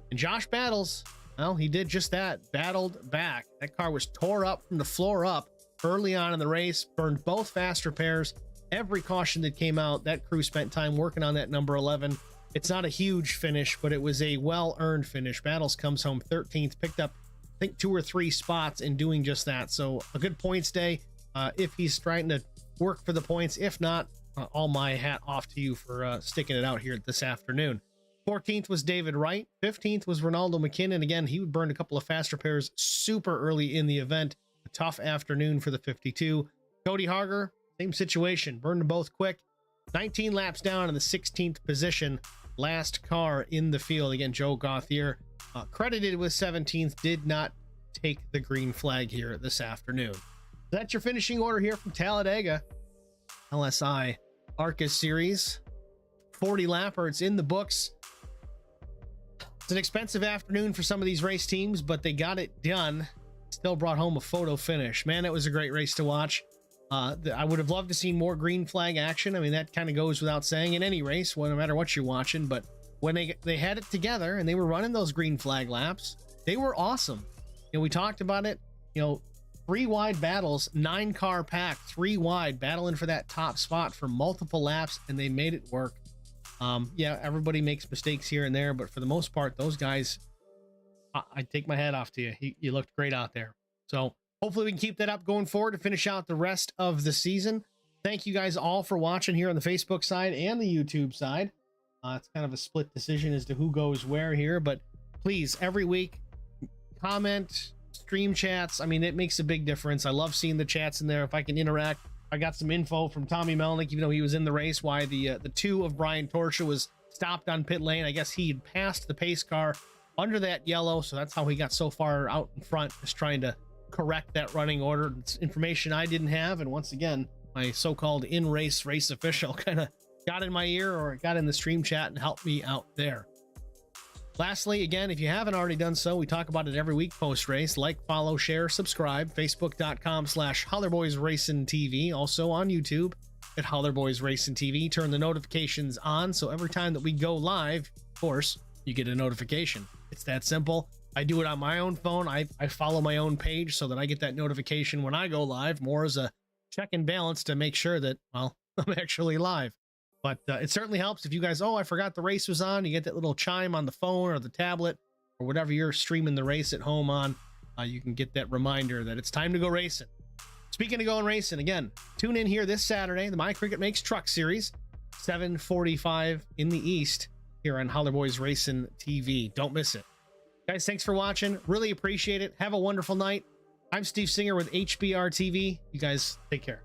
And Josh Battles, well, he did just that. Battled back. That car was tore up from the floor up early on in the race. Burned both fast repairs. Every caution that came out, that crew spent time working on that number 11. It's not a huge finish, but it was a well-earned finish. Battles comes home 13th, picked up, I think, 2 or 3 spots in doing just that. So a good points day if he's trying to work for the points. If not, all my hat off to you for sticking it out here this afternoon. 14th was David Wright. 15th was Ronaldo McKinnon. Again, he burned a couple of fast repairs super early in the event. A tough afternoon for the 52. Cody Harger, same situation, burned them both quick. 19 laps down in the 16th position, last car in the field. Again, Joe Gauthier, credited with 17th, did not take the green flag here this afternoon. That's your finishing order here from Talladega LSI ARCA series. 40 lapper, it's in the books. It's an expensive afternoon for some of these race teams, but they got it done. Still brought home a photo finish. Man, it was a great race to watch. I would have loved to see more green flag action. I mean, that kind of goes without saying in any race, no matter what you're watching. But when they had it together and they were running those green flag laps, they were awesome. You know, we talked about it. You know, 3 wide battles, 9 car pack, 3 wide, battling for that top spot for multiple laps, and they made it work. Yeah, everybody makes mistakes here and there, but for the most part, those guys, I take my hat off to you. You looked great out there. So hopefully we can keep that up going forward to finish out the rest of the season. Thank you guys all for watching here on the Facebook side and the YouTube side. It's kind of a split decision as to who goes where here, but please, every week, comment, stream chats. I mean, it makes a big difference. I love seeing the chats in there. If I can interact, I got some info from Tommy Melnick, even though he was in the race, why the 2 of Brian Torsha was stopped on pit lane. I guess he had passed the pace car under that yellow, so that's how he got so far out in front, just trying to correct that running order. It's information I didn't have, and once again, my so-called in-race race official kind of got in my ear or got in the stream chat and helped me out there. Lastly, again, if you haven't already done so, we talk about it every week post-race. Like, follow, share, subscribe. Facebook.com/HollerBoysRacingTV. Also on YouTube at HollerBoysRacingTV. Turn the notifications on so every time that we go live, of course, you get a notification. It's that simple. I do it on my own phone. I follow my own page so that I get that notification when I go live, more as a check and balance to make sure that, well, I'm actually live. But it certainly helps if you guys, oh, I forgot the race was on. You get that little chime on the phone or the tablet or whatever you're streaming the race at home on. You can get that reminder that it's time to go racing. Speaking of going racing, again, tune in here this Saturday, the My Cricket Makes Truck Series, 7:45 in the East here on Holler Boys Racing TV. Don't miss it. Guys, thanks for watching. Really appreciate it. Have a wonderful night. I'm Steve Singer with HBR TV. You guys take care.